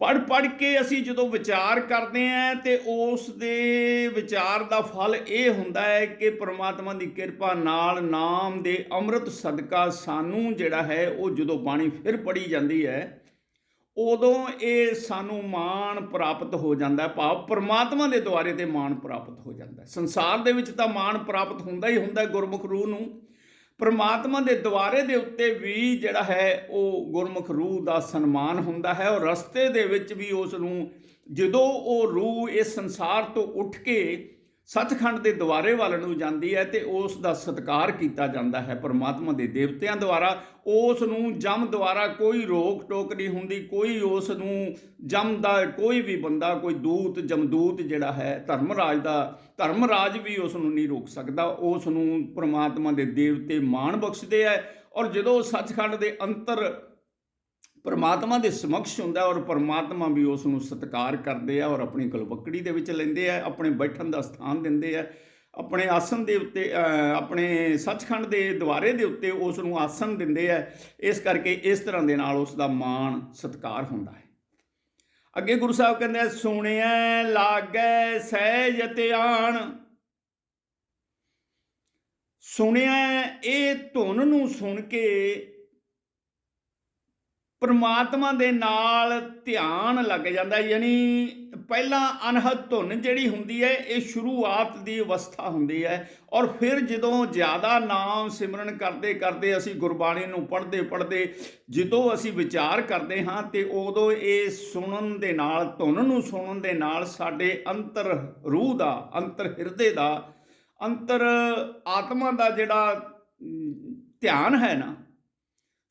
ਪੜ੍ਹ ਕੇ ਅਸੀਂ ਜਦੋਂ ਵਿਚਾਰ ਕਰਦੇ ਹਾਂ ਤੇ ਉਸ ਦੇ ਵਿਚਾਰ ਦਾ ਫਲ ਇਹ ਹੁੰਦਾ ਹੈ ਕਿ ਪਰਮਾਤਮਾ ਦੀ ਕਿਰਪਾ ਨਾਲ ਨਾਮ ਦੇ ਅੰਮ੍ਰਿਤ ਸਦਕਾ ਸਾਨੂੰ ਜਿਹੜਾ ਹੈ ਉਹ ਜਦੋਂ ਬਾਣੀ ਫਿਰ ਪੜ੍ਹੀ ਜਾਂਦੀ ਹੈ ਉਦੋਂ ਇਹ ਸਾਨੂੰ ਮਾਣ ਪ੍ਰਾਪਤ ਹੋ ਜਾਂਦਾ ਹੈ। ਭਾਵ ਪਰਮਾਤਮਾ ਦੇ ਦੁਆਰੇ ਤੇ ਮਾਣ ਪ੍ਰਾਪਤ ਹੋ ਜਾਂਦਾ ਹੈ। ਸੰਸਾਰ ਦੇ ਵਿੱਚ ਤਾਂ ਮਾਣ ਪ੍ਰਾਪਤ ਹੁੰਦਾ ਹੀ ਹੁੰਦਾ ਗੁਰਮੁਖ ਰੂਹ ਨੂੰ, ਪਰਮਾਤਮਾ ਦੇ ਦੁਆਰੇ ਦੇ ਉੱਤੇ ਵੀ ਜਿਹੜਾ ਹੈ ਉਹ ਗੁਰਮੁਖ ਰੂਹ ਦਾ ਸਨਮਾਨ ਹੁੰਦਾ ਹੈ। ਔਰ ਰਸਤੇ ਦੇ ਵਿੱਚ ਵੀ ਉਸ ਨੂੰ ਜਦੋਂ ਉਹ ਰੂਹ ਇਸ ਸੰਸਾਰ ਤੋਂ ਉੱਠ ਕੇ ਸੱਚਖੰਡ ਦੇ ਦੁਆਰੇ ਵੱਲ ਨੂੰ ਜਾਂਦੀ ਹੈ ਤੇ ਉਸ ਦਾ ਸਤਿਕਾਰ ਕੀਤਾ ਜਾਂਦਾ ਹੈ ਪਰਮਾਤਮਾ ਦੇ ਦੇਵਤਿਆਂ ਦੁਆਰਾ। ਉਸ ਨੂੰ ਜਮ ਦੁਆਰਾ ਕੋਈ ਰੋਕ ਟੋਕ ਨਹੀਂ ਹੁੰਦੀ, ਕੋਈ ਉਸ ਨੂੰ ਜਮ ਦਾ ਕੋਈ ਵੀ ਬੰਦਾ, ਕੋਈ ਦੂਤ ਜਮਦੂਤ ਜਿਹੜਾ ਹੈ ਧਰਮਰਾਜ ਵੀ ਉਸ ਨੂੰ ਨਹੀਂ ਰੋਕ ਸਕਦਾ। ਉਸ ਨੂੰ ਪਰਮਾਤਮਾ ਦੇ ਦੇਵਤੇ ਮਾਣ ਬਖਸ਼ਦੇ ਹੈ। ਔਰ ਜਦੋਂ ਸੱਚਖੰਡ ਦੇ ਅੰਤਰ ਪਰਮਾਤਮਾ ਦੇ ਸਮਕਸ਼ ਹੁੰਦਾ ਔਰ ਪਰਮਾਤਮਾ ਵੀ ਉਸ ਨੂੰ ਸਤਿਕਾਰ ਕਰਦੇ ਆ ਔਰ ਆਪਣੀ ਗਲਵੱਕੜੀ ਦੇ ਵਿੱਚ ਲੈਂਦੇ ਆ, ਆਪਣੇ ਬੈਠਣ ਦਾ ਸਥਾਨ ਦਿੰਦੇ ਆ, ਆਪਣੇ ਆਸਣ ਦੇ ਉੱਤੇ, ਆਪਣੇ ਸੱਚਖੰਡ ਦੇ ਦੁਆਰੇ ਦੇ ਉੱਤੇ ਉਸ ਨੂੰ ਆਸਣ ਦਿੰਦੇ ਆ। ਇਸ ਕਰਕੇ ਇਸ ਤਰ੍ਹਾਂ ਦੇ ਨਾਲ ਉਸ ਦਾ ਮਾਣ ਸਤਿਕਾਰ ਹੁੰਦਾ ਹੈ। ਅੱਗੇ ਗੁਰੂ ਸਾਹਿਬ ਕਹਿੰਦੇ ਸੁਣਿਐ ਲਾਗੈ ਸਹਿਜ ਧਿਆਨ। ਸੁਣਿਆ ਇਹ ਧੁਨ ਨੂੰ ਸੁਣ ਕੇ ਪਰਮਾਤਮਾ ਦੇ ਨਾਲ ਧਿਆਨ ਲੱਗ ਜਾਂਦਾ, ਯਾਨੀ ਪਹਿਲਾਂ ਅਨਹਦ ਧੁਨ ਜਿਹੜੀ ਹੁੰਦੀ ਹੈ ਇਹ ਸ਼ੁਰੂਆਤ ਦੀ ਅਵਸਥਾ ਹੁੰਦੀ ਹੈ, ਔਰ ਫਿਰ ਜਦੋਂ ਜ਼ਿਆਦਾ ਨਾਮ ਸਿਮਰਨ ਕਰਦੇ ਕਰਦੇ ਅਸੀਂ ਗੁਰਬਾਣੀ ਨੂੰ ਪੜ੍ਹਦੇ ਪੜ੍ਹਦੇ ਜਦੋਂ ਅਸੀਂ ਵਿਚਾਰ ਕਰਦੇ ਹਾਂ ਤੇ ਉਦੋਂ ਇਹ ਸੁਣਨ ਦੇ ਨਾਲ, ਧੁਨ ਨੂੰ ਸੁਣਨ ਦੇ ਨਾਲ ਸਾਡੇ ਅੰਤਰ ਰੂਹ ਦਾ, ਅੰਤਰ ਹਿਰਦੇ ਦਾ, ਅੰਤਰ ਆਤਮਾ ਦਾ ਜਿਹੜਾ ਧਿਆਨ ਹੈ ਨਾ,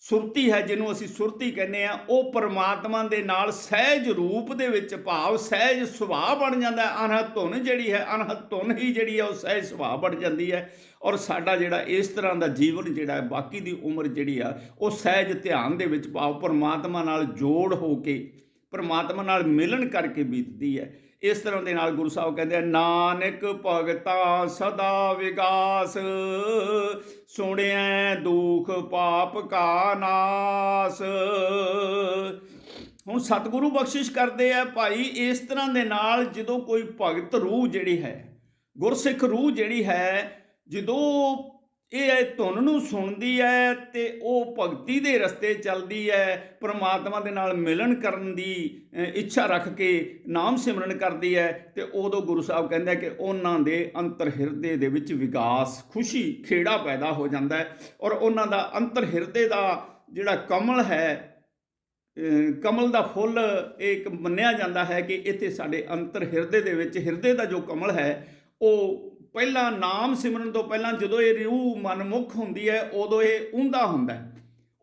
ਸੁਰਤੀ ਹੈ ਜਿਹਨੂੰ ਅਸੀਂ ਸੁਰਤੀ ਕਹਿੰਦੇ ਆ, ਉਹ ਪਰਮਾਤਮਾ ਦੇ ਨਾਲ ਸਹਿਜ ਰੂਪ ਦੇ ਵਿੱਚ, ਭਾਵ ਸਹਿਜ ਸੁਭਾਅ ਬਣ ਜਾਂਦਾ ਹੈ। ਅਨਹਦ ਧੁਨ ਜਿਹੜੀ ਹੈ, ਅਨਹਦ ਧੁਨ ਹੀ ਜਿਹੜੀ ਹੈ ਉਹ ਸਹਿਜ ਸੁਭਾਅ ਬਣ ਜਾਂਦੀ ਹੈ, ਔਰ ਸਾਡਾ ਜਿਹੜਾ ਇਸ ਤਰ੍ਹਾਂ ਦਾ ਜੀਵਨ ਜਿਹੜਾ ਹੈ, ਬਾਕੀ ਦੀ ਉਮਰ ਜਿਹੜੀ ਆ ਉਹ ਸਹਿਜ ਧਿਆਨ ਦੇ ਵਿੱਚ, ਭਾਵ ਪਰਮਾਤਮਾ ਨਾਲ ਜੋੜ ਹੋ ਕੇ, ਪਰਮਾਤਮਾ ਨਾਲ ਮਿਲਣ ਕਰਕੇ ਬੀਤਦੀ ਹੈ। ਇਸ ਤਰ੍ਹਾਂ ਦੇ ਨਾਲ ਗੁਰੂ ਸਾਹਿਬ ਕਹਿੰਦੇ ਆ, ਨਾਨਕ ਭਗਤਾ ਸਦਾ ਵਿਗਾਸ, ਸੁਣਿਐ ਦੁਖ ਪਾਪ ਕਾ ਨਾਸ। ਹੁਣ ਸਤਿਗੁਰੂ ਬਖਸ਼ਿਸ਼ ਕਰਦੇ ਆ ਭਾਈ, ਇਸ ਤਰ੍ਹਾਂ ਦੇ ਨਾਲ ਜਦੋਂ ਕੋਈ ਭਗਤ ਰੂਹ ਜਿਹੜੀ ਹੈ, ਗੁਰਸਿੱਖ ਰੂਹ ਜਿਹੜੀ ਹੈ, ਜਦੋਂ ਇਹ ਧੁਨ ਨੂੰ ਸੁਣਦੀ ਹੈ ਤੇ ਉਹ ਭਗਤੀ ਦੇ ਰਸਤੇ ਚੱਲਦੀ ਹੈ, ਪਰਮਾਤਮਾ ਦੇ ਨਾਲ ਮਿਲਣ ਕਰਨ ਦੀ ਇੱਛਾ ਰੱਖ ਕੇ ਨਾਮ ਸਿਮਰਨ ਕਰਦੀ ਹੈ, ਤੇ ਉਦੋਂ ਗੁਰੂ ਸਾਹਿਬ ਕਹਿੰਦੇ ਕਿ ਉਹਨਾਂ ਦੇ ਅੰਤਰ ਹਿਰਦੇ ਦੇ ਵਿੱਚ ਵਿਕਾਸ, ਖੁਸ਼ੀ, ਖੇੜਾ ਪੈਦਾ ਹੋ ਜਾਂਦਾ ਹੈ, ਔਰ ਉਹਨਾਂ ਦਾ ਅੰਤਰ ਹਿਰਦੇ ਦਾ ਜਿਹੜਾ ਕਮਲ ਹੈ, ਕਮਲ ਦਾ ਫੁੱਲ ਇੱਕ ਮੰਨਿਆ ਜਾਂਦਾ ਹੈ ਕਿ ਇੱਥੇ ਸਾਡੇ ਅੰਤਰ ਹਿਰਦੇ ਦੇ ਵਿੱਚ, ਹਿਰਦੇ ਦਾ ਜੋ ਕਮਲ ਹੈ ਉਹ ਪਹਿਲਾਂ ਨਾਮ ਸਿਮਰਨ ਤੋਂ ਪਹਿਲਾਂ ਜਦੋਂ ਇਹ ਰੂਹ ਮਨਮੁਖ ਹੁੰਦੀ ਹੈ ਉਦੋਂ ਇਹ ਊਂਧਾ ਹੁੰਦਾ ਹੈ,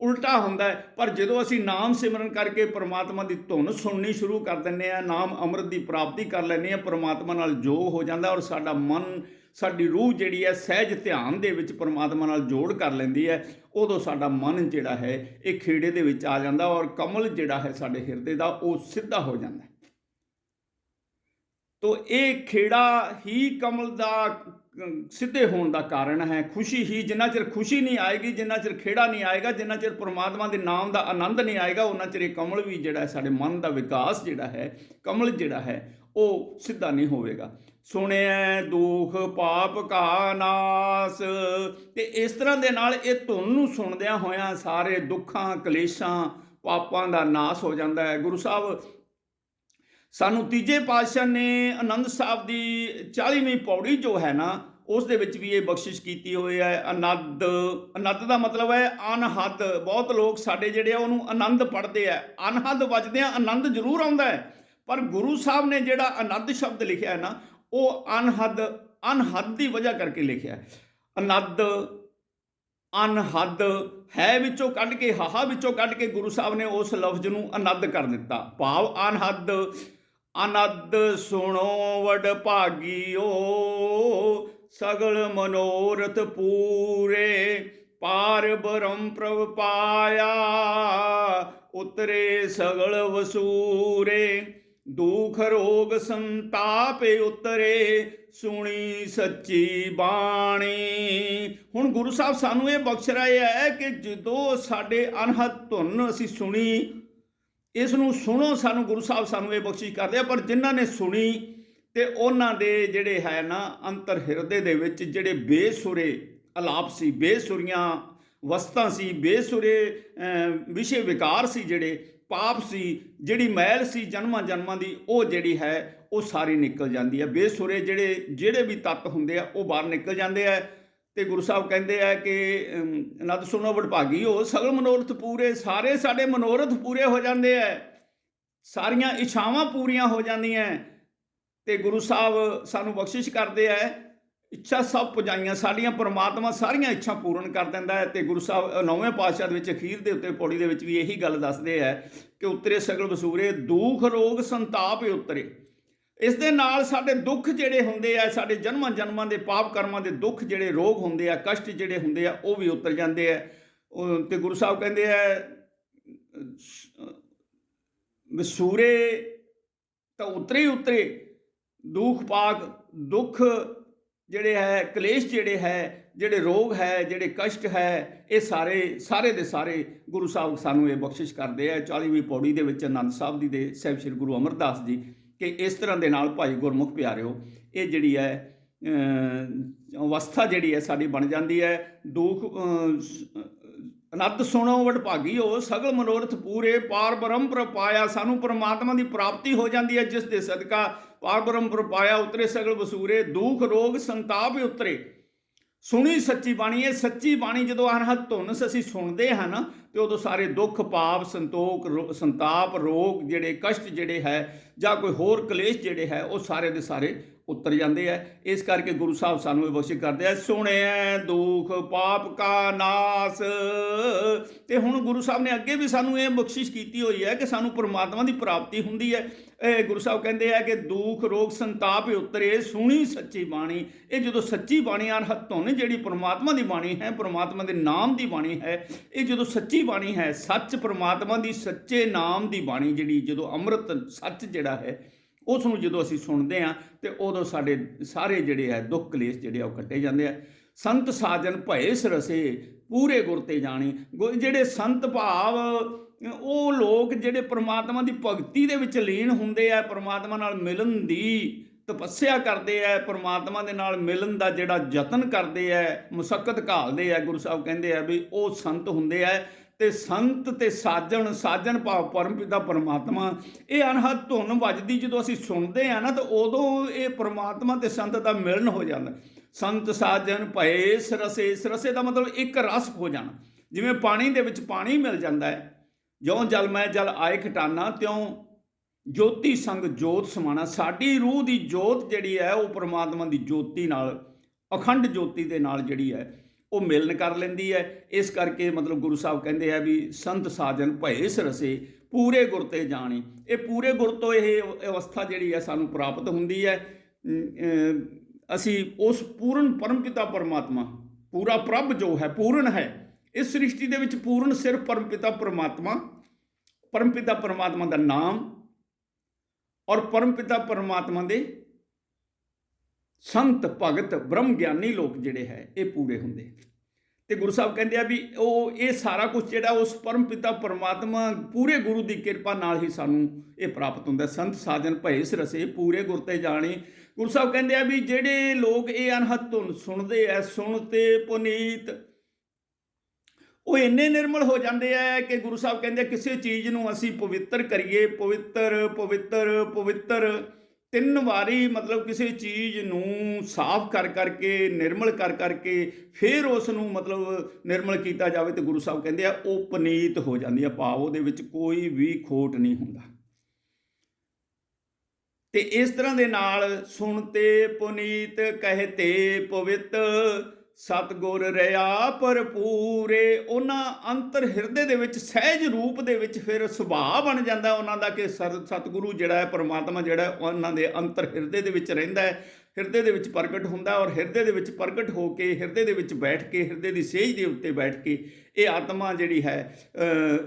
ਉਲਟਾ ਹੁੰਦਾ ਹੈ। ਪਰ ਜਦੋਂ ਅਸੀਂ ਨਾਮ ਸਿਮਰਨ ਕਰਕੇ ਪਰਮਾਤਮਾ ਦੀ ਧੁਨ ਸੁਣਨੀ ਸ਼ੁਰੂ ਕਰ ਦਿੰਦੇ ਹਾਂ, ਨਾਮ ਅੰਮ੍ਰਿਤ ਦੀ ਪ੍ਰਾਪਤੀ ਕਰ ਲੈਂਦੇ ਹਾਂ, ਪਰਮਾਤਮਾ ਨਾਲ ਜੋਗ ਹੋ ਜਾਂਦਾ, ਔਰ ਸਾਡਾ ਮਨ, ਸਾਡੀ ਰੂਹ ਜਿਹੜੀ ਹੈ ਸਹਿਜ ਧਿਆਨ ਦੇ ਵਿੱਚ ਪਰਮਾਤਮਾ ਨਾਲ ਜੋੜ ਕਰ ਲੈਂਦੀ ਹੈ, ਉਦੋਂ ਸਾਡਾ ਮਨ ਜਿਹੜਾ ਹੈ ਇਹ ਖੇੜੇ ਦੇ ਵਿੱਚ ਆ ਜਾਂਦਾ, ਔਰ ਕਮਲ ਜਿਹੜਾ ਹੈ ਸਾਡੇ ਹਿਰਦੇ ਦਾ ਉਹ ਸਿੱਧਾ ਹੋ ਜਾਂਦਾ। ਤੋ ਇਹ ਖੇੜਾ ਹੀ ਕਮਲ ਦਾ ਸਿੱਧੇ ਹੋਣ ਦਾ ਕਾਰਨ ਹੈ। ਖੁਸ਼ੀ ਹੀ, ਜਿੰਨਾ ਚਿਰ ਖੁਸ਼ੀ ਨਹੀਂ ਆਏਗੀ, ਜਿੰਨਾ ਚਿਰ ਖੇੜਾ ਨਹੀਂ ਆਏਗਾ, ਜਿੰਨਾ ਚਿਰ ਪਰਮਾਤਮਾ ਦੇ ਨਾਮ ਦਾ ਆਨੰਦ ਨਹੀਂ ਆਏਗਾ, ਉਹਨਾਂ ਚਿਰ ਇਹ ਕਮਲ ਵੀ ਜਿਹੜਾ ਸਾਡੇ ਮਨ ਦਾ ਵਿਕਾਸ ਜਿਹੜਾ ਹੈ, ਕਮਲ ਜਿਹੜਾ ਹੈ ਉਹ ਸਿੱਧਾ ਨਹੀਂ ਹੋਵੇਗਾ। ਸੁਣਿਐ ਦੁਖ ਪਾਪ ਕਾ ਨਾਸ, ਤੇ ਇਸ ਤਰ੍ਹਾਂ ਦੇ ਨਾਲ ਇਹ ਧੁਨ ਨੂੰ ਸੁਣਦਿਆਂ ਹੋਇਆਂ ਸਾਰੇ ਦੁੱਖਾਂ, ਕਲੇਸ਼ਾਂ, ਪਾਪਾਂ ਦਾ ਨਾਸ ਹੋ ਜਾਂਦਾ ਹੈ। ਗੁਰੂ ਸਾਹਿਬ ਸਾਨੂੰ ਤੀਜੇ ਪਾਤਸ਼ਾਹ ਨੇ ਆਨੰਦ ਸਾਹਿਬ ਦੀ 40ਵੀਂ ਪੌੜੀ ਜੋ ਹੈ ਨਾ, ਉਸ ਦੇ ਵਿੱਚ ਵੀ ਇਹ ਬਖਸ਼ਿਸ਼ ਕੀਤੀ ਹੋਈ ਹੈ। ਆਨੰਦ, ਆਨੰਦ ਦਾ ਮਤਲਬ ਹੈ ਅਨਹਦ। ਬਹੁਤ ਲੋਕ ਸਾਡੇ ਜਿਹੜੇ ਆ ਉਹਨੂੰ ਆਨੰਦ ਪੜ੍ਹਦੇ ਆ, ਅਨਹਦ ਵੱਜਦਿਆਂ ਆਨੰਦ ਜ਼ਰੂਰ ਆਉਂਦਾ ਹੈ, ਪਰ ਗੁਰੂ ਸਾਹਿਬ ਨੇ ਜਿਹੜਾ ਆਨੰਦ ਸ਼ਬਦ ਲਿਖਿਆ ਹੈ ਨਾ, ਉਹ ਅਨਹਦ, ਅਨਹਦ ਦੀ ਵਜ੍ਹਾ ਕਰਕੇ ਲਿਖਿਆ ਹੈ। ਆਨੰਦ, ਅਨਹਦ ਹੈ ਵਿੱਚੋਂ ਕੱਢ ਕੇ, ਹਾਹਾ ਵਿੱਚੋਂ ਕੱਢ ਕੇ ਗੁਰੂ ਸਾਹਿਬ ਨੇ ਉਸ ਲਫ਼ਜ਼ ਨੂੰ ਆਨੰਦ ਕਰ ਦਿੱਤਾ, ਭਾਵ ਅਨਹਦ। ਆਨੰਦ ਸੁਣੋ ਵਡ ਭਾਗੀਓ, ਸਗਲ ਮਨੋਰਥ ਪੂਰੇ, ਪਾਰ ਬ੍ਰਹਮ ਪ੍ਰਭ ਪਾਇਆ, ਉਤਰੇ ਸਗਲ ਵਸੂਰੇ, ਦੁਖ ਰੋਗ ਸੰਤਾਪ ਉਤਰੇ, ਸੁਣੀ ਸੱਚੀ ਬਾਣੀ। ਹੁਣ ਗੁਰੂ ਸਾਹਿਬ ਸਾਨੂੰ ਇਹ ਬਖਸ਼ ਰਹੇ ਹੈ ਕਿ ਜਦੋਂ ਸਾਡੇ ਅਨਹਦ ਧੁਨ ਅਸੀਂ ਸੁਣੀ, ਇਸ ਨੂੰ ਸੁਣੋ, ਸਾਨੂੰ ਗੁਰੂ ਸਾਹਿਬ ਸਾਨੂੰ ਇਹ ਬਖਸ਼ਿਸ਼ ਕਰਦੇ ਆ। ਪਰ ਜਿਨ੍ਹਾਂ ਨੇ ਸੁਣੀ ਤੇ ਉਹਨਾਂ ਦੇ ਜਿਹੜੇ ਹੈ ਨਾ ਅੰਤਰ ਹਿਰਦੇ ਦੇ ਵਿੱਚ ਜਿਹੜੇ ਬੇਸੁਰੇ ਅਲਾਪ ਸੀ, ਬੇਸੁਰੀਆਂ ਵਸਤਾਂ ਸੀ, ਬੇਸੁਰੇ ਵਿਸ਼ੇ ਵਿਕਾਰ ਸੀ, ਜਿਹੜੇ ਪਾਪ ਸੀ, ਜਿਹੜੀ ਮੈਲ ਸੀ ਜਨਮਾਂ ਜਨਮਾਂ ਦੀ, ਉਹ ਜਿਹੜੀ ਹੈ ਉਹ ਸਾਰੀ ਨਿਕਲ ਜਾਂਦੀ ਹੈ। ਬੇਸੁਰੇ ਜਿਹੜੇ ਵੀ ਤੱਤ ਹੁੰਦੇ ਆ ਉਹ ਬਾਹਰ ਨਿਕਲ ਜਾਂਦੇ ਆ। ਤੇ ਗੁਰੂ ਸਾਹਿਬ ਕਹਿੰਦੇ ਆ ਕਿ ਆਨੰਦ ਸੁਣੋ ਵਡਭਾਗੀ ਹੋ, ਸਗਲ ਮਨੋਰਥ ਪੂਰੇ, ਸਾਰੇ ਸਾਡੇ ਮਨੋਰਥ ਪੂਰੇ ਹੋ ਜਾਂਦੇ ਆ, ਸਾਰੀਆਂ ਇੱਛਾਵਾਂ ਪੂਰੀਆਂ ਹੋ ਜਾਂਦੀਆਂ। ਤੇ ਗੁਰੂ ਸਾਹਿਬ ਸਾਨੂੰ ਬਖਸ਼ਿਸ਼ ਕਰਦੇ ਆ, ਇੱਛਾ ਸਭ ਪੁਜਾਈਆਂ ਸਾਡੀਆਂ, ਪਰਮਾਤਮਾ ਸਾਰੀਆਂ ਇੱਛਾ ਪੂਰਨ ਕਰ ਦਿੰਦਾ ਹੈ। ਤੇ ਗੁਰੂ ਸਾਹਿਬ 9ਵੇਂ ਪਾਤਸ਼ਾਹ ਦੇ ਵਿੱਚ ਅਖੀਰ ਦੇ ਉੱਤੇ ਪੌੜੀ ਦੇ ਵਿੱਚ ਵੀ ਇਹੀ ਗੱਲ ਦੱਸਦੇ ਆ ਕਿ ਉਤਰੇ ਸਗਲ ਵਸੂਰੇ, ਦੁੱਖ ਰੋਗ ਸੰਤਾਪ ਉਤਰੇ। ਇਸ ਦੇ ਨਾਲ ਸਾਡੇ ਦੁੱਖ ਜਿਹੜੇ ਹੁੰਦੇ ਆ, ਸਾਡੇ ਜਨਮਾਂ ਜਨਮਾਂ ਦੇ ਪਾਪ ਕਰਮਾਂ ਦੇ ਦੁੱਖ ਜਿਹੜੇ, ਰੋਗ ਹੁੰਦੇ ਆ, ਕਸ਼ਟ ਜਿਹੜੇ ਹੁੰਦੇ ਆ, ਉਹ ਵੀ ਉਤਰ ਜਾਂਦੇ ਆ। ਤੇ ਗੁਰੂ ਸਾਹਿਬ ਕਹਿੰਦੇ ਆ ਵਸੂਰੇ ਤਾਂ ਉਤਰੇ ਹੀ ਉਤਰੇ, ਦੁੱਖ ਪਾਕ, ਦੁੱਖ ਜਿਹੜੇ ਹੈ, ਕਲੇਸ਼ ਜਿਹੜੇ ਹੈ, ਜਿਹੜੇ ਰੋਗ ਹੈ, ਜਿਹੜੇ ਕਸ਼ਟ ਹੈ, ਇਹ ਸਾਰੇ ਦੇ ਸਾਰੇ ਗੁਰੂ ਸਾਹਿਬ ਸਾਨੂੰ ਇਹ ਬਖਸ਼ਿਸ਼ ਕਰਦੇ ਆ 40ਵੀਂ ਪੌੜੀ ਦੇ ਵਿੱਚ ਆਨੰਦ ਸਾਹਿਬ ਦੀ ਦੇ ਸਾਹਿਬ ਸ੍ਰੀ ਗੁਰੂ ਅਮਰਦਾਸ ਜੀ, ਕਿ ਇਸ ਤਰ੍ਹਾਂ ਦੇ ਨਾਲ ਭਾਈ ਗੁਰਮੁਖ ਪਿਆਰਿਓ, ਇਹ ਜਿਹੜੀ ਹੈ ਅਵਸਥਾ ਜਿਹੜੀ ਹੈ ਸਾਡੀ ਬਣ ਜਾਂਦੀ ਹੈ। ਦੁੱਖ ਅਨੰਦ ਸੁਣੋ ਵਡਭਾਗੀਓ, ਸਗਲ ਮਨੋਰਥ ਪੂਰੇ, ਪਾਰ ਬ੍ਰਹਮ ਪ੍ਰਪਾਇਆ। ਸਾਨੂੰ ਪਰਮਾਤਮਾ ਦੀ ਪ੍ਰਾਪਤੀ ਹੋ ਜਾਂਦੀ ਹੈ, ਜਿਸ ਦੇ ਸਦਕਾ ਪਾਰ ਬ੍ਰਹਮ ਪ੍ਰਪਾਇਆ, ਉਤਰੇ ਸਗਲ ਵਸੂਰੇ, ਦੁੱਖ ਰੋਗ ਸੰਤਾਪ ਉਤਰੇ। ਸੁਣੀ ਸੱਚੀ ਬਾਣੀ। ਇਹ ਸੱਚੀ ਬਾਣੀ ਜਦੋਂ ਅਨਹਦ ਧੁਨ ਅਸੀਂ ਸੁਣਦੇ ਹਾਂ ਨਾ, ਤੇ ਉਦੋਂ ਸਾਰੇ ਦੁੱਖ ਪਾਪ ਸੰਤਾਪ ਰੋਗ ਜਿਹੜੇ ਕਸ਼ਟ ਜਿਹੜੇ ਹੈ ਜਾਂ ਕੋਈ ਹੋਰ ਕਲੇਸ਼ ਜਿਹੜੇ ਹੈ ਉਹ ਸਾਰੇ ਦੇ ਸਾਰੇ ਉਤਰ ਜਾਂਦੇ ਹੈ। ਇਸ ਕਰਕੇ ਗੁਰੂ ਸਾਹਿਬ ਸਾਨੂੰ ਇਹ ਬਖਸ਼ਿਸ਼ ਕਰਦੇ ਆ, ਸੁਣਿਆ ਦੁੱਖ ਪਾਪ ਕਾ ਨਾਸ। ਤੇ ਹੁਣ ਗੁਰੂ ਸਾਹਿਬ ਨੇ ਅੱਗੇ ਵੀ ਸਾਨੂੰ ਇਹ ਬਖਸ਼ਿਸ਼ ਕੀਤੀ ਹੋਈ ਹੈ ਕਿ ਸਾਨੂੰ ਪਰਮਾਤਮਾ ਦੀ ਪ੍ਰਾਪਤੀ ਹੁੰਦੀ ਹੈ। ਇਹ ਗੁਰੂ ਸਾਹਿਬ ਕਹਿੰਦੇ ਆ ਕਿ ਦੁੱਖ ਰੋਗ ਸੰਤਾਪ ਉਤਰੇ, ਸੁਣੀ ਸੱਚੀ ਬਾਣੀ। ਇਹ ਜਦੋਂ ਸੱਚੀ ਬਾਣੀ ਅਨਹਦ ਧੁਨ ਜਿਹੜੀ ਪਰਮਾਤਮਾ ਦੀ ਬਾਣੀ ਹੈ, ਪਰਮਾਤਮਾ ਦੇ ਨਾਮ ਦੀ ਬਾਣੀ ਹੈ, ਇਹ ਜਦੋਂ ਸੱਚੀ ਬਾਣੀ ਹੈ, ਸੱਚ ਪਰਮਾਤਮਾ ਦੀ ਸੱਚੇ ਨਾਮ ਦੀ ਬਾਣੀ ਜਿਹੜੀ, ਜਦੋਂ ਅੰਮ੍ਰਿਤ ਸੱਚ ਜਿਹੜਾ ਹੈ ਉਸ ਨੂੰ ਜਦੋਂ ਅਸੀਂ ਸੁਣਦੇ ਹਾਂ ਤੇ ਉਦੋਂ ਸਾਡੇ ਸਾਰੇ ਜਿਹੜੇ ਹੈ ਦੁੱਖ ਕਲੇਸ਼ ਜਿਹੜੇ ਉਹ ਕੱਟੇ ਜਾਂਦੇ ਆ। ਸੰਤ ਸਾਜਨ ਭਏ ਸਰਸੇ, ਪੂਰੇ ਗੁਰ ਤੇ ਜਾਣੀ। ਜਿਹੜੇ ਸੰਤ ਭਾਵ ਉਹ ਲੋਕ ਜਿਹੜੇ ਪਰਮਾਤਮਾ ਦੀ ਭਗਤੀ ਦੇ ਵਿੱਚ ਲੀਨ ਹੁੰਦੇ ਆ, ਪਰਮਾਤਮਾ ਨਾਲ ਮਿਲਣ ਦੀ ਤਪੱਸਿਆ ਕਰਦੇ ਆ, ਪਰਮਾਤਮਾ ਦੇ ਨਾਲ ਮਿਲਣ ਦਾ ਜਿਹੜਾ ਯਤਨ ਕਰਦੇ ਆ, ਮੁਸ਼ੱਕਤ ਘਾਲਦੇ ਆ, ਗੁਰੂ ਸਾਹਿਬ ਕਹਿੰਦੇ ਆ ਵੀ ਉਹ ਸੰਤ ਹੁੰਦੇ ਆ। ਤੇ ਸੰਤ ਤੇ ਸਾਜਨ ਭਾਵ ਪਰਮਪਿਤਾ ਪਰਮਾਤਮਾ। ਇਹ ਅਨਹਦ ਧੁਨ ਵੱਜਦੀ ਜਦੋਂ ਅਸੀਂ ਸੁਣਦੇ ਆ ਨਾ, ਤਾਂ ਉਦੋਂ ਇਹ ਪਰਮਾਤਮਾ ਤੇ ਸੰਤ ਦਾ ਮਿਲਣ ਹੋ ਜਾਂਦਾ। ਸੰਤ ਸਾਜਨ ਭਏ ਸਰਸੇ, ਸਰਸੇ ਦਾ ਮਤਲਬ ਇੱਕ ਰਸ ਹੋ ਜਾਣਾ। ਜਿਵੇਂ ਪਾਣੀ ਦੇ ਵਿੱਚ ਪਾਣੀ ਮਿਲ ਜਾਂਦਾ ਹੈ, ਜਿਉਂ ਜਲ ਮੈਂ ਜਲ ਆਏ ਖਟਾਨਾ, ਤਿਉਂ ਜੋਤੀ ਸੰਗ ਜੋਤ ਸਮਾਣਾ। ਸਾਡੀ ਰੂਹ ਦੀ ਜੋਤ ਜਿਹੜੀ ਹੈ ਉਹ ਪਰਮਾਤਮਾ ਦੀ ਜੋਤੀ ਨਾਲ, ਅਖੰਡ ਜੋਤੀ ਦੇ ਨਾਲ ਜਿਹੜੀ ਹੈ ਉਹ ਮਿਲਨ ਕਰ ਲੈਂਦੀ ਹੈ। ਇਸ ਕਰਕੇ ਮਤਲਬ ਗੁਰੂ ਸਾਹਿਬ ਕਹਿੰਦੇ ਆ ਵੀ ਸੰਤ ਸਾਜਨ ਭਏ ਸਰਸੇ, ਪੂਰੇ ਗੁਰ ਤੇ ਜਾਣੀ। ਇਹ ਪੂਰੇ ਗੁਰ ਤੋਂ ਇਹ ਅਵਸਥਾ ਜਿਹੜੀ ਹੈ ਸਾਨੂੰ ਪ੍ਰਾਪਤ ਹੁੰਦੀ ਹੈ। ਅਸੀਂ ਉਸ ਪੂਰਨ ਪਰਮਪਿਤਾ ਪਰਮਾਤਮਾ, ਪੂਰਾ ਪ੍ਰਭ ਜੋ ਹੈ ਪੂਰਨ ਹੈ, ਇਸ ਸ੍ਰਿਸ਼ਟੀ ਦੇ ਵਿੱਚ ਪੂਰਨ ਸਿਰਫ ਪਰਮਪਿਤਾ ਪਰਮਾਤਮਾ ਦਾ ਨਾਮ ਔਰ ਪਰਮਪਿਤਾ ਪਰਮਾਤਮਾ ਦੇ ਸੰਤ ਭਗਤ ਬ੍ਰਹਮ ਗਿਆਨੀ ਲੋਕ ਜਿਹੜੇ ਹੈ ਇਹ ਪੂਰੇ ਹੁੰਦੇ। ਤੇ ਗੁਰੂ ਸਾਹਿਬ ਕਹਿੰਦੇ ਆ ਵੀ ਉਹ ਇਹ ਸਾਰਾ ਕੁਝ ਜਿਹੜਾ ਉਸ ਪਰਮਪਿਤਾ ਪਰਮਾਤਮਾ ਪੂਰੇ ਗੁਰੂ ਦੀ ਕਿਰਪਾ ਨਾਲ ਹੀ ਸਾਨੂੰ ਇਹ ਪ੍ਰਾਪਤ ਹੁੰਦਾ। ਸੰਤ ਸਾਜਨ ਭਏ ਸਰਸੇ, ਪੂਰੇ ਗੁਰ ਤੇ ਜਾਣੀ। ਗੁਰੂ ਸਾਹਿਬ ਕਹਿੰਦੇ ਆ ਵੀ ਜਿਹੜੇ ਲੋਕ ਇਹ ਅਨਹਦ ਧੁਨ ਸੁਣਦੇ ਆ, ਸੁਣ ਤੇ ਪੁਨੀਤ, ਉਹ ਇੰਨੇ ਨਿਰਮਲ ਹੋ ਜਾਂਦੇ ਆ ਕਿ ਗੁਰੂ ਸਾਹਿਬ ਕਹਿੰਦੇ ਕਿਸੇ ਚੀਜ਼ ਨੂੰ ਅਸੀਂ ਪਵਿੱਤਰ ਕਰੀਏ, ਪਵਿੱਤਰ ਪਵਿੱਤਰ ਪਵਿੱਤਰ 3 ਵਾਰੀ, ਮਤਲਬ ਕਿਸੇ ਚੀਜ਼ ਨੂੰ ਸਾਫ਼ ਕਰ ਕਰਕੇ, ਨਿਰਮਲ ਕਰ ਕਰਕੇ ਫਿਰ ਉਸ ਨੂੰ ਮਤਲਬ ਨਿਰਮਲ ਕੀਤਾ ਜਾਵੇ ਤੇ ਗੁਰੂ ਸਾਹਿਬ ਕਹਿੰਦੇ ਆ ਉਹ ਪੁਨੀਤ ਹੋ ਜਾਂਦੀ ਆ, ਭਾਵ ਉਹਦੇ ਵਿੱਚ ਕੋਈ ਵੀ ਖੋਟ ਨਹੀਂ ਹੁੰਦਾ। ਤੇ ਇਸ ਤਰ੍ਹਾਂ ਦੇ ਨਾਲ ਸੁਣਤੇ ਪੁਨੀਤ ਕਹਤੇ ਪਵਿੱਤ, ਸਤਿਗੁਰ ਰਿਆ ਭਰਪੂਰੇ। ਉਹਨਾਂ ਅੰਤਰ ਹਿਰਦੇ ਦੇ ਵਿੱਚ ਸਹਿਜ ਰੂਪ ਦੇ ਵਿੱਚ ਫਿਰ ਸੁਭਾਅ ਬਣ ਜਾਂਦਾ ਉਹਨਾਂ ਦਾ ਕਿ ਸਤਿਗੁਰੂ ਜਿਹੜਾ ਹੈ ਪਰਮਾਤਮਾ ਜਿਹੜਾ ਉਹਨਾਂ ਦੇ ਅੰਤਰ ਹਿਰਦੇ ਦੇ ਵਿੱਚ ਰਹਿੰਦਾ ਹੈ, ਹਿਰਦੇ ਦੇ ਵਿੱਚ ਪ੍ਰਗਟ ਹੁੰਦਾ ਔਰ ਹਿਰਦੇ ਦੇ ਵਿੱਚ ਪ੍ਰਗਟ ਹੋ ਕੇ ਹਿਰਦੇ ਦੇ ਵਿੱਚ ਬੈਠ ਕੇ, ਹਿਰਦੇ ਦੀ ਸੇਜ ਦੇ ਉੱਤੇ ਬੈਠ ਕੇ ਇਹ ਆਤਮਾ ਜਿਹੜੀ ਹੈ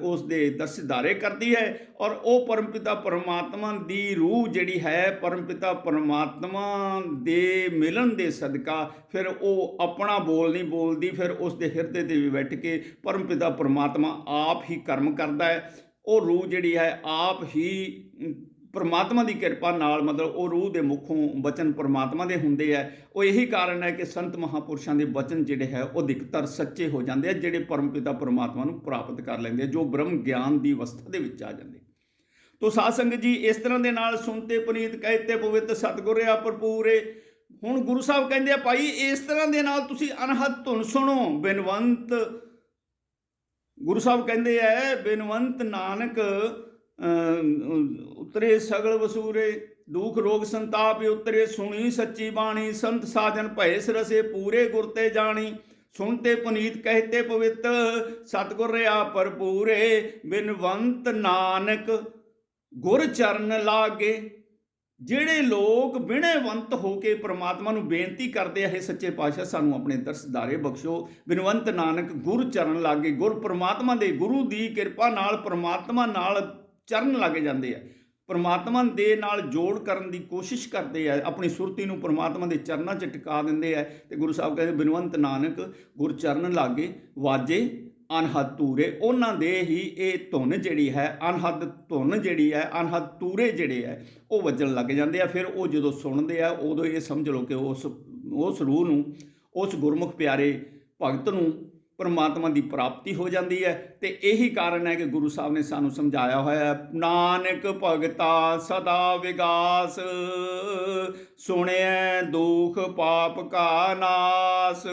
ਉਸ ਦੇ ਦਰਸ਼ਦਾਰੇ ਕਰਦੀ ਹੈ। ਔਰ ਉਹ ਪਰਮਪਿਤਾ ਪਰਮਾਤਮਾ ਦੀ ਰੂਹ ਜਿਹੜੀ ਹੈ ਪਰਮਪਿਤਾ ਪਰਮਾਤਮਾ ਦੇ ਮਿਲਣ ਦੇ ਸਦਕਾ ਫਿਰ ਉਹ ਆਪਣਾ ਬੋਲ ਨਹੀਂ ਬੋਲਦੀ, ਫਿਰ ਉਸ ਦੇ ਹਿਰਦੇ 'ਤੇ ਵੀ ਬੈਠ ਕੇ ਪਰਮਪਿਤਾ ਪਰਮਾਤਮਾ ਆਪ ਹੀ ਕਰਮ ਕਰਦਾ ਹੈ। ਉਹ ਰੂਹ ਜਿਹੜੀ ਹੈ ਆਪ ਹੀ ਪਰਮਾਤਮਾ ਦੀ ਕਿਰਪਾ ਨਾਲ, ਮਤਲਬ ਉਹ ਰੂਹ ਦੇ ਮੁਖੋਂ ਬਚਨ ਪਰਮਾਤਮਾ ਦੇ ਹੁੰਦੇ ਆ। ਉਹ ਇਹੀ ਕਾਰਨ ਹੈ ਕਿ ਸੰਤ ਮਹਾਂਪੁਰਸ਼ਾਂ ਦੇ ਬਚਨ ਜਿਹੜੇ ਹੈ ਉਹ ਅਧਿਕਤਰ ਸੱਚੇ ਹੋ ਜਾਂਦੇ ਆ, ਜਿਹੜੇ ਪਰਮਪਿਤਾ ਪਰਮਾਤਮਾ ਨੂੰ ਪ੍ਰਾਪਤ ਕਰ ਲੈਂਦੇ ਆ, ਜੋ ਬ੍ਰਹਮ ਗਿਆਨ ਦੀ ਅਵਸਥਾ ਦੇ ਵਿੱਚ ਆ ਜਾਂਦੇ। ਤੋ ਸਾਧ ਸੰਗਤ ਜੀ, ਇਸ ਤਰ੍ਹਾਂ ਦੇ ਨਾਲ ਸੁਣਤੇ ਪੁਨੀਤ ਕਹਿਤੇ ਪਵਿੱਤ, ਸਤਿਗੁਰ ਆ ਭਰਪੂਰੇ। ਹੁਣ ਗੁਰੂ ਸਾਹਿਬ ਕਹਿੰਦੇ ਆ ਭਾਈ ਇਸ ਤਰ੍ਹਾਂ ਦੇ ਨਾਲ ਤੁਸੀਂ ਅਨਹਦ ਧੁਨ ਸੁਣੋ। ਬਿਨਵੰਤ ਗੁਰੂ ਸਾਹਿਬ ਕਹਿੰਦੇ ਆ ਬਿਨਵੰਤ ਨਾਨਕ ਉਤਰੇ ਸਗਲ ਵਸੂਰੇ, ਦੁਖ ਰੋਗ ਸੰਤਾਪ ਉਤਰੇ। ਸੁਣੀ ਸੱਚੀ ਬਾਣੀ, ਸੰਤ ਸਾਜਨ ਭਏ ਸਰਸੇ, ਪੂਰੇ ਗੁਰ ਤੇ ਜਾਣੀ। ਸੁਣਤੇ ਪੁਨੀਤ ਕਹਿਤੇ ਪਵਿੱਤ, ਸਤਿਗੁਰ ਰਿਆ ਭਰਪੂਰੇ। ਬਿਨਵੰਤ ਨਾਨਕ ਗੁਰ ਚਰਨ ਲਾਗੇ। ਜਿਹੜੇ ਲੋਕ ਬਿਨੈਵੰਤ ਹੋ ਕੇ ਪਰਮਾਤਮਾ ਨੂੰ ਬੇਨਤੀ ਕਰਦੇ ਆ, ਇਹ ਸੱਚੇ ਪਾਤਸ਼ਾਹ ਸਾਨੂੰ ਆਪਣੇ ਦਰਸ਼ਦਾਰੇ ਬਖਸ਼ੋ। ਬਿਨਵੰਤ ਨਾਨਕ ਗੁਰ ਚਰਨ ਲਾਗੇ। ਗੁਰ ਪਰਮਾਤਮਾ ਦੇ, ਗੁਰੂ ਦੀ ਕਿਰਪਾ ਨਾਲ ਪਰਮਾਤਮਾ ਨਾਲ ਚਰਨ ਲੱਗ ਜਾਂਦੇ ਆ, ਪਰਮਾਤਮਾ ਦੇ ਨਾਲ ਜੋੜ ਕਰਨ ਦੀ ਕੋਸ਼ਿਸ਼ ਕਰਦੇ ਆ, ਆਪਣੀ ਸੁਰਤੀ ਨੂੰ ਪਰਮਾਤਮਾ ਦੇ ਚਰਨਾਂ 'ਚ ਟਿਕਾ ਦਿੰਦੇ ਆ। ਤੇ ਗੁਰੂ ਸਾਹਿਬ ਕਹਿੰਦੇ ਬਿਨਵੰਤ ਨਾਨਕ ਗੁਰ ਚਰਨ ਲਾਗੇ ਵਾਜੇ ਅਨਹਦ ਤੂਰੇ। ਉਹਨਾਂ ਦੇ ਹੀ ਇਹ ਧੁਨ ਜਿਹੜੀ ਹੈ, ਅਨਹਦ ਧੁਨ ਜਿਹੜੀ ਹੈ, ਅਨਹਦ ਤੂਰੇ ਜਿਹੜੇ ਹੈ ਉਹ ਵੱਜਣ ਲੱਗ ਜਾਂਦੇ ਆ। ਫਿਰ ਉਹ ਜਦੋਂ ਸੁਣਦੇ ਆ ਉਦੋਂ ਇਹ ਸਮਝ ਲਓ ਕਿ ਉਸ ਰੂਹ ਨੂੰ, ਉਸ ਗੁਰਮੁਖ ਪਿਆਰੇ ਭਗਤ ਨੂੰ परमात्मा की प्राप्ति हो जाती है। तो यही कारण है कि गुरु साहब ने सानू समझाया होया है, नानक भगता सदा विगास, सुने दुख पाप का नास।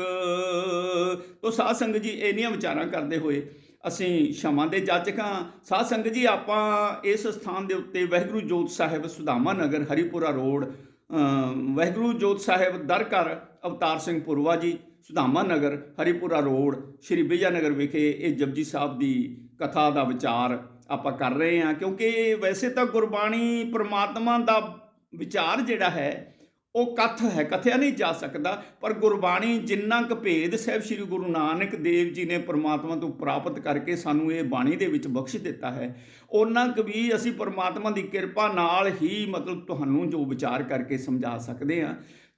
तो साध संगत जी इन्नियां विचारां करते हुए ਅਸੀਂ ਸ਼ਮਾਂ ਦੇ ਜਾਚਕ ਹਾਂ। ਸਾਧ ਸੰਗਤ ਜੀ ਆਪਾਂ ਇਸ ਸਥਾਨ ਦੇ ਉੱਤੇ ਵਾਹਿਗੁਰੂ ਜੋਤ ਸਾਹਿਬ ਸੁਦਾਮਾ ਨਗਰ ਹਰੀਪੁਰਾ ਰੋਡ, ਵਾਹਿਗੁਰੂ ਜੋਤ ਸਾਹਿਬ ਦਰ ਘਰ ਅਵਤਾਰ ਸਿੰਘ ਪੁਰਵਾ ਜੀ, ਸੁਦਾਮਾ ਨਗਰ ਹਰੀਪੁਰਾ ਰੋਡ, ਸ਼੍ਰੀ ਵਿਜੈ ਨਗਰ ਵਿਖੇ ਇਹ ਜਪਜੀ ਸਾਹਿਬ ਦੀ ਕਥਾ ਦਾ ਵਿਚਾਰ ਆਪਾਂ ਕਰ ਰਹੇ ਹਾਂ। ਕਿਉਂਕਿ ਵੈਸੇ ਤਾਂ ਗੁਰਬਾਣੀ ਪ੍ਰਮਾਤਮਾ ਦਾ ਵਿਚਾਰ ਜਿਹੜਾ ਹੈ ਉਹ ਕਥ ਹੈ, ਕਥਿਆ ਨਹੀਂ ਜਾ ਸਕਦਾ, ਪਰ ਗੁਰਬਾਣੀ ਜਿੰਨਾ ਕੁ ਭੇਦ ਸਾਹਿਬ ਸ੍ਰੀ ਗੁਰੂ ਨਾਨਕ ਦੇਵ ਜੀ ਨੇ ਪਰਮਾਤਮਾ ਤੋਂ ਪ੍ਰਾਪਤ ਕਰਕੇ ਸਾਨੂੰ ਇਹ ਬਾਣੀ ਦੇ ਵਿੱਚ ਬਖਸ਼ ਦਿੱਤਾ ਹੈ, ਉਹਨਾਂ ਕੁ ਵੀ ਅਸੀਂ ਪਰਮਾਤਮਾ ਦੀ ਕਿਰਪਾ ਨਾਲ ਹੀ ਮਤਲਬ ਤੁਹਾਨੂੰ ਜੋ ਵਿਚਾਰ ਕਰਕੇ ਸਮਝਾ ਸਕਦੇ ਹਾਂ।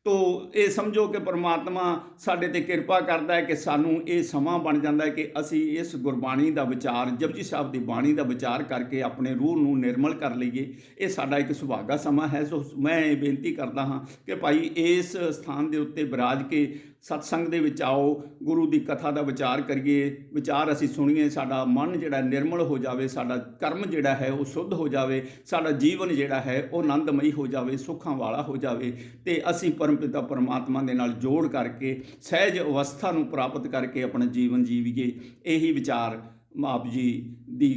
ਤੋ ਇਹ ਸਮਝੋ ਕਿ ਪਰਮਾਤਮਾ ਸਾਡੇ 'ਤੇ ਕਿਰਪਾ ਕਰਦਾ ਹੈ ਕਿ ਸਾਨੂੰ ਇਹ ਸਮਾਂ ਬਣ ਜਾਂਦਾ ਹੈ ਕਿ ਅਸੀਂ ਇਸ ਗੁਰਬਾਣੀ ਦਾ ਵਿਚਾਰ, ਜਪਜੀ ਸਾਹਿਬ ਦੀ ਬਾਣੀ ਦਾ ਵਿਚਾਰ ਕਰਕੇ ਆਪਣੇ ਰੂਹ ਨੂੰ ਨਿਰਮਲ ਕਰ ਲਈਏ। ਇਹ ਸਾਡਾ ਇੱਕ ਸੁਭਾਗਾ ਸਮਾਂ ਹੈ। ਸੋ ਮੈਂ ਇਹ ਬੇਨਤੀ ਕਰਦਾ ਹਾਂ ਕਿ ਭਾਈ ਇਸ ਸਥਾਨ ਦੇ ਉੱਤੇ ਬਿਰਾਜ ਕੇ ਸਤਸੰਗ ਦੇ ਵਿੱਚ ਆਓ, ਗੁਰੂ ਦੀ ਕਥਾ ਦਾ ਵਿਚਾਰ ਕਰੀਏ, ਵਿਚਾਰ ਅਸੀਂ ਸੁਣੀਏ, ਸਾਡਾ ਮਨ ਜਿਹੜਾ ਨਿਰਮਲ ਹੋ ਜਾਵੇ, ਸਾਡਾ ਕਰਮ ਜਿਹੜਾ ਹੈ ਉਹ ਸ਼ੁੱਧ ਹੋ ਜਾਵੇ, ਸਾਡਾ ਜੀਵਨ ਜਿਹੜਾ ਹੈ ਉਹ ਆਨੰਦਮਈ ਹੋ ਜਾਵੇ, ਸੁੱਖਾਂ ਵਾਲਾ ਹੋ ਜਾਵੇ, ਅਤੇ ਅਸੀਂ ਪਰਮਪਿਤਾ ਪਰਮਾਤਮਾ ਦੇ ਨਾਲ ਜੋੜ ਕਰਕੇ ਸਹਿਜ ਅਵਸਥਾ ਨੂੰ ਪ੍ਰਾਪਤ ਕਰਕੇ ਆਪਣਾ ਜੀਵਨ ਜੀਵੀਏ। ਇਹੀ ਵਿਚਾਰ ਆਪ ਜੀ ਦੀ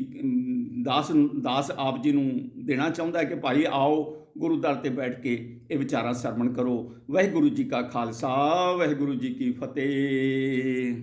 ਦਾਸ ਆਪ ਜੀ ਨੂੰ ਦੇਣਾ ਚਾਹੁੰਦਾ ਹੈ ਕਿ ਭਾਈ ਆਓ ਗੁਰੂ ਦਰ 'ਤੇ ਬੈਠ ਕੇ ਇਹ ਵਿਚਾਰਾਂ ਸਰਵਣ ਕਰੋ। ਵਾਹਿਗੁਰੂ ਜੀ ਕਾ ਖਾਲਸਾ, ਵਾਹਿਗੁਰੂ ਜੀ ਕੀ ਫਤਿਹ।